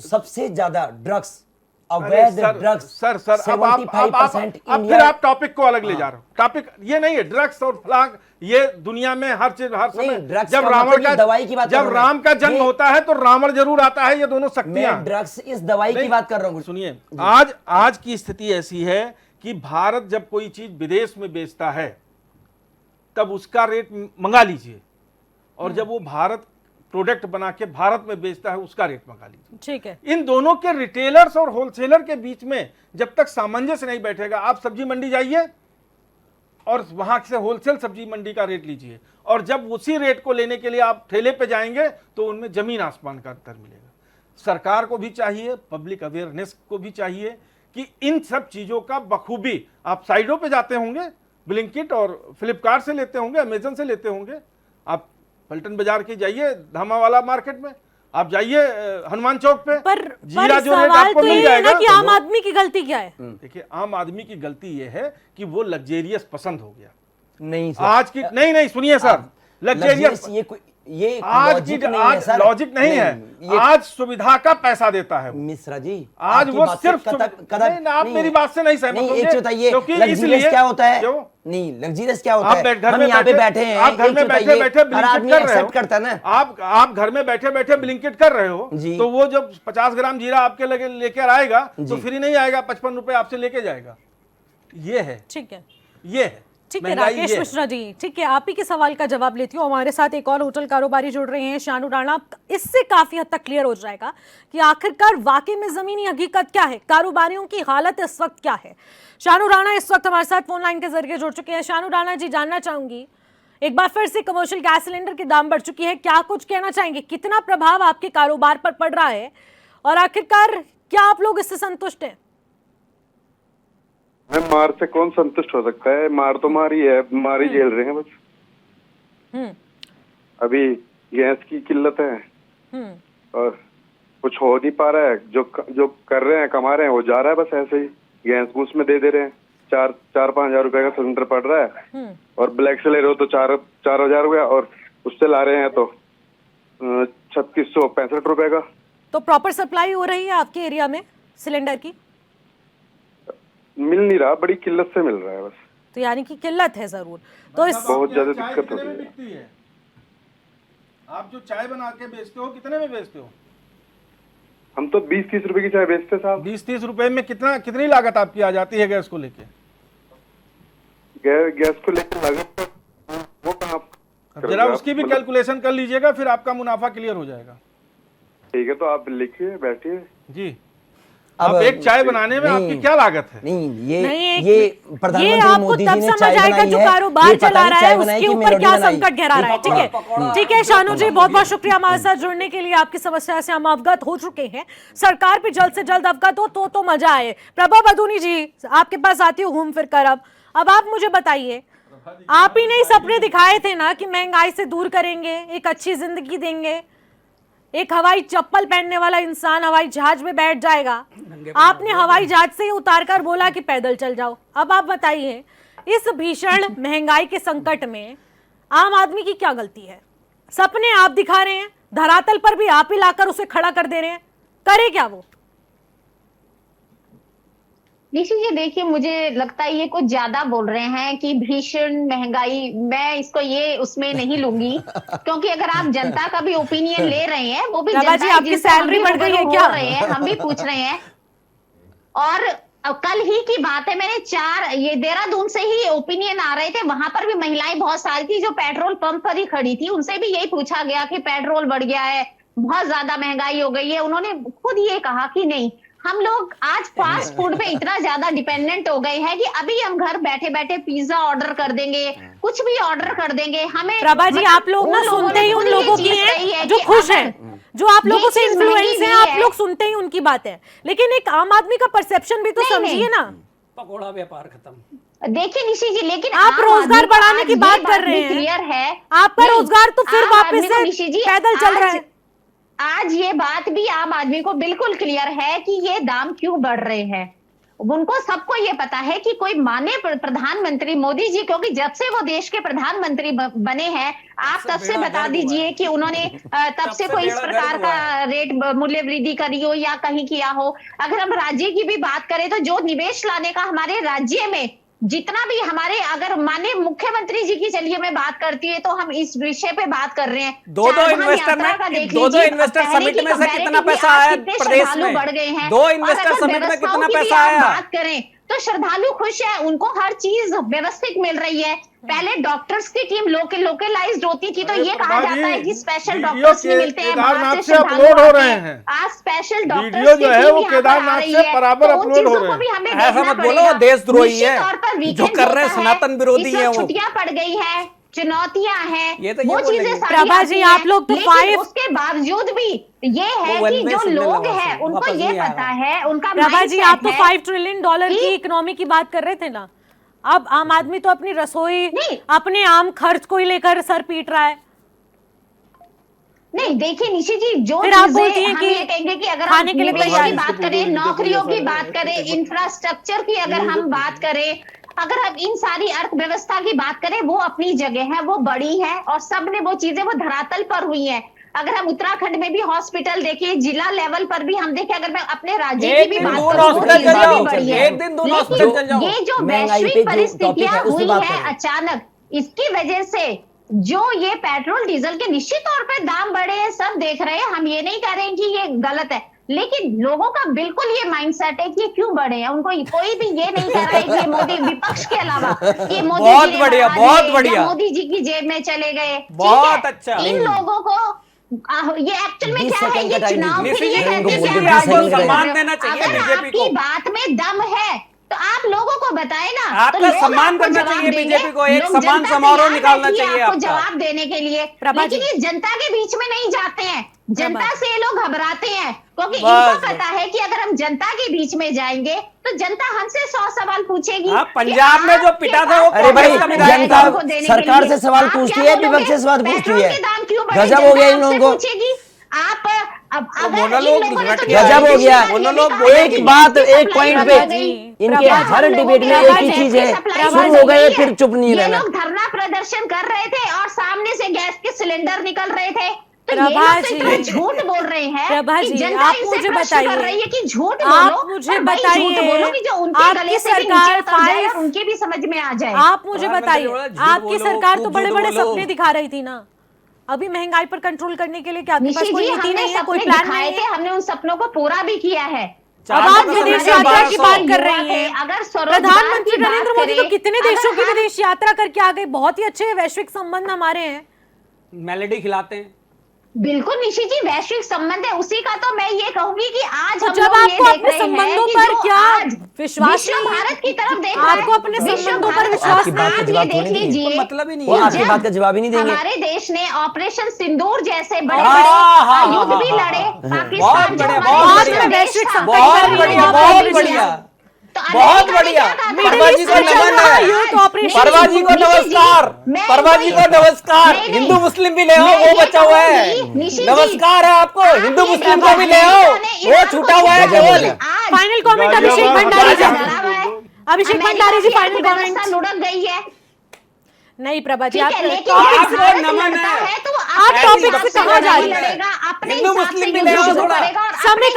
सबसे ज्यादा ड्रग्स, अवैध ड्रग्स, सर अब फिर आप टॉपिक को अलग ले जा रहे हो। टॉपिक ये नहीं है ड्रग्स और फलाक, ये दुनिया में हर चीज हर समय, जब रावण का दवाई की बात, जब राम का जन्म होता है तो रावण जरूर आता है, ये दोनों शक्तियां। ड्रग्स इस दवाई की बात कर रहा हूं। सुनिए, आज की स्थिति ऐसी है कि भारत जब कोई चीज विदेश में बेचता है तब उसका रेट मंगा लीजिए, और जब वो भारत प्रोडक्ट बना के भारत में बेचता है उसका रेट मंगा लीजिए। ठीक है। इन दोनों के रिटेलर्स और होलसेलर के बीच में जब तक सामंजस्य नहीं बैठेगा, आप सब्जी मंडी जाइए और वहां से होलसेल सब्जी मंडी का रेट लीजिए, और जब उसी रेट को लेने के लिए आप ठेले पे जाएंगे तो उनमें जमीन आसमान का अंतर मिलेगा। सरकार को भी चाहिए, पब्लिक अवेयरनेस को भी चाहिए कि इन सब चीजों का बखूबी, आप साइडों पे जाते होंगे, ब्लिंकिट और फ्लिपकार्ट से लेते होंगे, अमेजन से लेते होंगे, आप पलटन बाजार की जाइए, धामा वाला मार्केट में आप जाइए, हनुमान चौक पे, पर जीरा जो रेट सवाल आपको तो मिल ये है जाएगा। ना कि आम आदमी की गलती क्या है? देखिए, आम आदमी की गलती ये है कि वो लग्जेरियस पसंद हो गया। नहीं सर, आज की नहीं सुनिए सर, लग्जेरियस ये आज लॉजिक की नहीं है सर। लॉजिक नहीं है, आज सुविधा का पैसा देता है। मिश्रा जी, आज आपकी वो बात से सिर्फ कदम आप मेरी बात से नहीं सहमत होंगे। एक चीज बताइए, क्योंकि लग्जरियस इसलिए क्या होता है? क्यों? नहीं, लग्जरियस क्या होता आप है? घर हम में यहाँ पे बैठे हैं, आप घर में बैठे बैठे हर आदमी एक्सेप्ट करता है ना। आप घर में बैठे बैठे ब्लिंकिट कर रहे हो, तो वो जब 50 ग्राम जीरा आपके लगे लेकर आएगा तो फ्री नहीं आएगा, 55 रुपए आपसे लेके जाएगा। ये है, ठीक है, ये है। ठीक है राकेश मिश्रा जी, ठीक है, आप ही के सवाल का जवाब लेती हूँ। हमारे साथ एक और होटल कारोबारी जुड़ रहे हैं, शानू राणा। इससे काफी हद तक क्लियर हो जाएगा कि आखिरकार वाकई में जमीनी हकीकत क्या है, कारोबारियों की हालत इस वक्त क्या है। शानू राणा इस वक्त हमारे साथ फोन लाइन के जरिए जुड़ चुके हैं। शानू राणा जी, जानना चाहूंगी एक बार फिर से, कमर्शियल गैस सिलेंडर की दाम बढ़ चुकी है, क्या कुछ कहना चाहेंगे, कितना प्रभाव आपके कारोबार पर पड़ रहा है, और आखिरकार क्या आप लोग इससे संतुष्ट हैं? मार से कौन संतुष्ट हो सकता है? मार तो मार ही है, मार ही झेल रहे हैं बस। अभी गैस की किल्लत है और कुछ हो नहीं पा रहा है। जो कर रहे हैं, कमा रहे हैं, वो जा रहा है बस ऐसे ही, गैस घूस में दे रहे हैं। 4-5 हजार रुपए का सिलेंडर पड़ रहा है, और ब्लैक से ले रहे हो तो 4,000 रुपया, और उससे ला रहे हैं तो 3665 रुपए का। तो प्रॉपर सप्लाई हो रही है आपके एरिया में सिलेंडर की? मिल नहीं रहा, बड़ी किल्लत से मिल रहा है बस। तो यानी कि किल्लत है जरूर। तो इस बहुत ज्यादा दिक्कत हो रही है। आप जो चाय बना के बेचते हो कितने में बेचते हो? हम तो 20-30 रुपए की चाय बेचते साहब। 20-30 रुपए में कितनी लागत आपकी आ जाती है गैस को लेके? गैस को लेकर लागत वो कहाँ? जरा उसकी भी कैलकुलेशन कर लीजिएगा, फिर आपका मुनाफा क्लियर हो जाएगा। ठीक है, तो आप लिखिए, बैठिए जी। अब एक चाय बनाने में आपकी क्या लागत है? ये प्रधानमंत्री आपको मोदी तब जी ने समझ चाय आएगा बनाई जो है, कारोबार ये पता चला नहीं रहा चाय है बनाई उसके कि ऊपर मेलोडी क्या बनाई। संकट गहरा रहा है। ठीक है, ठीक है शानू जी, बहुत बहुत शुक्रिया हमारे साथ जुड़ने के लिए। आपकी समस्या से हम अवगत हो चुके हैं, सरकार भी जल्द से जल्द अवगत हो तो मजा आए। प्रभा बदूनी जी, आपके पास आती हूँ घूम फिर कर। अब आप मुझे बताइए, आप ही ने सपने दिखाए थे ना कि महंगाई से दूर करेंगे, एक अच्छी जिंदगी देंगे, एक हवाई चप्पल पहनने वाला इंसान हवाई जहाज में बैठ जाएगा। आपने हवाई जहाज से उतारकर बोला कि पैदल चल जाओ। अब आप बताइए, इस भीषण महंगाई के संकट में आम आदमी की क्या गलती है? सपने आप दिखा रहे हैं, धरातल पर भी आप ही लाकर उसे खड़ा कर दे रहे हैं, करे क्या वो? निशि जी देखिए, मुझे लगता है ये कुछ ज्यादा बोल रहे हैं कि भीषण महंगाई। मैं इसको ये उसमें नहीं लूंगी, क्योंकि अगर आप जनता का भी ओपिनियन ले रहे हैं, वो भी जनता जी आपकी सैलरी बढ़ गई है क्या? रहे हैं, हम भी पूछ रहे हैं। और कल ही की बात है, मैंने ये देहरादून से ही ओपिनियन आ रहे थे, वहां पर भी महिलाएं बहुत सारी थी जो पेट्रोल पंप पर ही खड़ी थी। उनसे भी यही पूछा गया कि पेट्रोल बढ़ गया है, बहुत ज्यादा महंगाई हो गई है। उन्होंने खुद ये कहा कि नहीं, हम लोग आज फास्ट फूड पे इतना ज्यादा डिपेंडेंट हो गए हैं कि अभी हम घर बैठे बैठे पिज्जा ऑर्डर कर देंगे, कुछ भी ऑर्डर कर देंगे। हमें प्रभा जी, आप लोग ना सुनते ही उन लोगों की हैं जो खुश हैं, जो आप लोगों से इन्फ्लुएंस हैं, आप लोग सुनते ही उनकी बात है। लेकिन एक आम आदमी का परसेप्शन भी तो समझिए ना। पकोड़ा व्यापार खत्म। देखिए निशि जी, लेकिन आप रोजगार बढ़ाने की बात कर रहे हैं, क्लियर है आपका रोजगार तो फिर वापस से पैदल चल रहा है। आज ये बात भी आम आदमी को बिल्कुल क्लियर है कि ये दाम क्यों बढ़ रहे हैं। उनको सबको ये पता है कि कोई माने प्रधानमंत्री मोदी जी, क्योंकि जब से वो देश के प्रधानमंत्री बने हैं, आप तब से बता दीजिए कि उन्होंने तब से कोई इस प्रकार का रेट मूल्य वृद्धि करी हो या कहीं किया हो। अगर हम राज्य की भी बात करें तो जो निवेश लाने का हमारे राज्य में जितना भी हमारे, अगर माननीय मुख्यमंत्री जी की चलिए मैं बात करती है, तो हम इस विषय पे बात कर रहे हैं। दो इन्वेस्टर समिट में से कितना पैसा आया प्रदेश में? बढ़ गए हैं। 2 इन्वेस्टर समिट में कितना पैसा आया? बात करें तो श्रद्धालु खुश है, उनको हर चीज व्यवस्थित मिल रही है। पहले डॉक्टर्स की टीम लोकलाइज्ड होती थी, तो ये कहा जाता है कि स्पेशल डॉक्टर्स नहीं मिलते हैं, केदारनाथ से अपलोड हो रहे हैं। आज स्पेशल डॉक्टर्स वीडियो जो है वो केदारनाथ से बराबर अपलोड हो रहे हैं। ऐसा मत बोलो, देशद्रोही है जो कर रहे हैं, सनातन विरोधी है वो। छुट्टियां पड़ गई है, चुनौतियां हैं, तो वो चीजें सारी प्रभा जी, आप लोग तो लेकिन उसके बावजूद भी ये है कि जो लोग हैं उनको ये पता है, उनका प्रभा जी, आप तो $5 ट्रिलियन की इकोनॉमी की बात कर रहे थे ना। अब आम आदमी तो अपनी रसोई, अपने आम खर्च को ही लेकर सर पीट रहा है। नहीं देखिए निशि जी, जो फिर आप बोलती हैं कि ये कहेंगे कि अगर खाने हम के लिए निवेश तैयार की बात करें, नौकरियों की बात करें, इंफ्रास्ट्रक्चर की अगर हम बात करें, अगर हम इन सारी अर्थव्यवस्था की बात करें, वो अपनी जगह है, वो बड़ी है और सब ने वो चीजें वो धरातल पर हुई है। अगर हम उत्तराखंड में भी हॉस्पिटल देखें, जिला लेवल पर भी हम देखें, अगर मैं अपने राज्य की भी बात करूं, ये जो वैश्विक परिस्थितियां हुई है अचानक, इसकी वजह से जो ये पेट्रोल डीजल के निश्चित तौर पर दाम बढ़े हैं, सब देख रहे हैं। हम ये नहीं कह रहे हैं कि ये गलत है, लेकिन लोगों का बिल्कुल ये माइंडसेट है कि ये क्यों बढ़े हैं। उनको कोई भी ये नहीं कह रहा है कि ये मोदी, विपक्ष के अलावा ये मोदी बहुत बढ़िया, बहुत बढ़िया, मोदी जी की जेब में चले गए, बहुत अच्छा। इन लोगों को ये एक्चुअल में क्या है, ये चुनाव के लिए सम्मान देना चाहिए बीजेपी को। आपकी बात में दम है तो आप लोगों को बताए ना, आपका सम्मान करना चाहिए बीजेपी को, एक सम्मान समारोह निकालना चाहिए आपको जवाब देने के लिए। लेकिन ये जनता के बीच में नहीं जाते हैं, जनता से ये लोग घबराते हैं, क्योंकि इनको पता है कि अगर हम जनता के बीच में जाएंगे तो जनता हमसे 100 सवाल पूछेगी। पंजाब में जो पिटा था वो, अरे भाई जनता सरकार से सवाल पूछती है, विपक्ष से सवाल पूछती है, गजब हो गया इन लोगों को। आप गजब हो गया। एक बात, एक पॉइंट पे इनके हर डिबेट में एक ही चीज है, शुरू हो गए फिर चुप नहीं रहना। लोग धरना प्रदर्शन कर रहे थे और सामने से गैस के सिलेंडर निकल रहे थे, तो प्रभा ये लोग तो झूठ बोल रहे हैं। प्रभा जी, आप मुझे बताइए, कि झूठ आप मुझे बताइए, जो उनके गले से सरकार उनके भी समझ में आ जाए। आप मुझे बताइए, आपकी सरकार तो बड़े बड़े सपने दिखा रही थी ना, अभी महंगाई पर कंट्रोल करने के लिए क्या आपके पास कोई नीति नहीं है, कोई प्लान नहीं है? हमने उन सपनों को पूरा भी किया है। अब आप विदेश यात्रा की बात कर रही हैं। अगर प्रधानमंत्री नरेंद्र मोदी तो कितने देशों की विदेश यात्रा करके आ गए, बहुत ही अच्छे वैश्विक संबंध हमारे हैं। मेलेडी खिलाते हैं। बिल्कुल निशि जी, वैश्विक संबंध है, उसी का तो मैं ये कहूंगी कि आज हम जब आपको अपने संबंधों पर क्या विश्वास नहीं, भारत की तरफ देख आपको अपने संबंधों पर विश्वास नहीं, देख लीजिए, मतलब ही नहीं, आपकी बात का जवाब ही नहीं देंगे। हमारे देश ने ऑपरेशन सिंदूर जैसे बड़े युद्ध भी लड़े, पाकिस्तान बहुत बढ़िया, बहुत बढ़िया, बहुत बढ़िया। परवा जी को नमन है, परवा जी को नमस्कार, परवा जी को नमस्कार। हिंदू मुस्लिम भी ले आओ, वो बचा हुआ है। नमस्कार है आपको, हिंदू मुस्लिम को भी ले आओ, वो छूटा हुआ है केवल। फाइनल कमेंट अभिषेक भंडारी जी। अभिषेक भंडारी जी फाइनल कमेंट। लुढ़क गई है। नहीं प्रभा जी, आप आपको नमन है, आप टॉपिक से कहाँ जा रही है? हिंदू मुस्लिम भी ले आओ थोड़ा। समय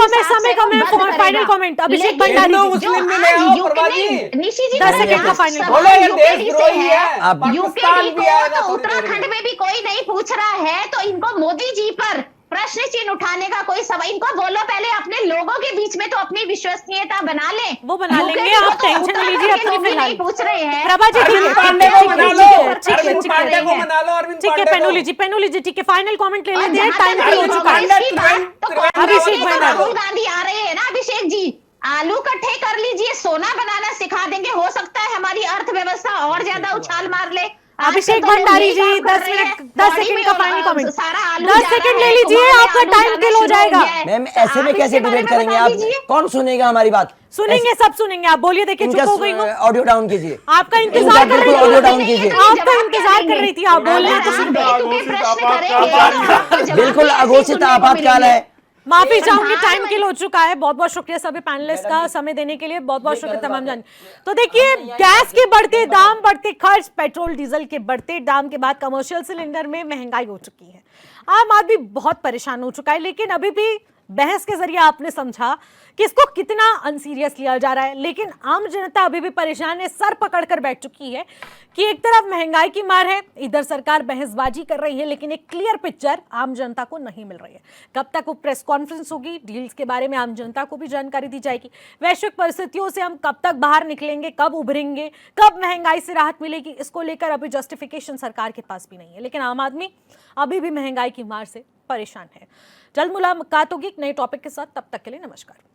कम है। फाइनल कमेंट अभिषेक भंडारी हिंदू जी। मुस्लिम भी ले आओ परवा जी। निशी जी 10 सेकंड का फाइनल बोलो, ये देशद्रोही है। पाकिस्तान यूके भी आएगा तो थोड़ी देर उत्तराखंड में भी कोई नहीं पूछ रहा है, तो इनको मोदी जी पर प्रश्न चिन्ह उठाने का कोई सवाल, इनको बोलो पहले अपने लोगों के बीच में तो अपनी विश्वसनीयता बना लें। वो बना यूके लेंगे, को आप तो टेंशन उत्तराखंड लीजिए के अपनी लोग भी फिलहाल। नहीं पूछ रहे हैं। प्रभा जी अरविंद पांडे को मना लो, अरविंद पांडे को मना लो, अरविंद ठीक है। पांडे पेनोली जी ठीक है, फाइनल कमेंट ले और लेते हैं, जहाँ टाइम तक भी हो रही चुका है। कांग्रेस की बात, तो अभिषेक भंडारी। राहुल गांधी आ रहे हैं ना अभिषेक जी, आलू इकट्ठे कर लीजिए, सोना बनाना सिखा देंगे, हो सकता है हमारी अर्थव्यवस्था और ज्यादा उछाल मार ले। अभिषेक भंडारी जी 10 सेकंड का फाइनल कमेंट। 10 सेकंड ले लीजिए, आपका टाइम किल हो जाएगा। मैम ऐसे में कैसे डिबेट करेंगे आप? कौन सुनेगा हमारी बात? सुनेंगे, सब सुनेंगे। आप बोलिए, देखिए चुप हो गई हूँ। ऑडियो डाउन कीजिए। आपका इंतजार कर रही ऑडियो डाउन थी, कीजिए। आपका इंतजार कर रही थी, आप बोलना तो शुरू करो। बिल्कुल अघोषित आपातकाल है। माफी चाहूंगी, टाइम किल हो चुका है। बहुत बहुत शुक्रिया सभी पैनलिस्ट का समय देने के लिए, बहुत बहुत शुक्रिया तमाम जान। तो देखिए, गैस के बढ़ते दाम, बढ़ते खर्च, पेट्रोल डीजल के बढ़ते दाम के बाद कमर्शियल सिलेंडर में महंगाई हो चुकी है। आम आदमी बहुत परेशान हो चुका है, लेकिन अभी भी बहस के जरिए आपने समझा कि इसको कितना अनसीरियस लिया जा रहा है। लेकिन आम जनता अभी भी परेशान है, सर पकड़कर बैठ चुकी है कि एक तरफ महंगाई की मार है, इधर सरकार बहसबाजी कर रही है, लेकिन एक क्लियर पिक्चर आम जनता को नहीं मिल रही है। कब तक वो प्रेस कॉन्फ्रेंस होगी, डील्स के बारे में आम जनता को भी जानकारी दी जाएगी। वैश्विक परिस्थितियों से हम कब तक बाहर निकलेंगे, कब उभरेंगे, कब महंगाई से राहत मिलेगी, इसको लेकर अभी जस्टिफिकेशन सरकार के पास भी नहीं है। लेकिन आम आदमी अभी भी महंगाई की मार से परेशान है। जल्द मुलाकात होगी एक नए टॉपिक के साथ, तब तक के लिए नमस्कार।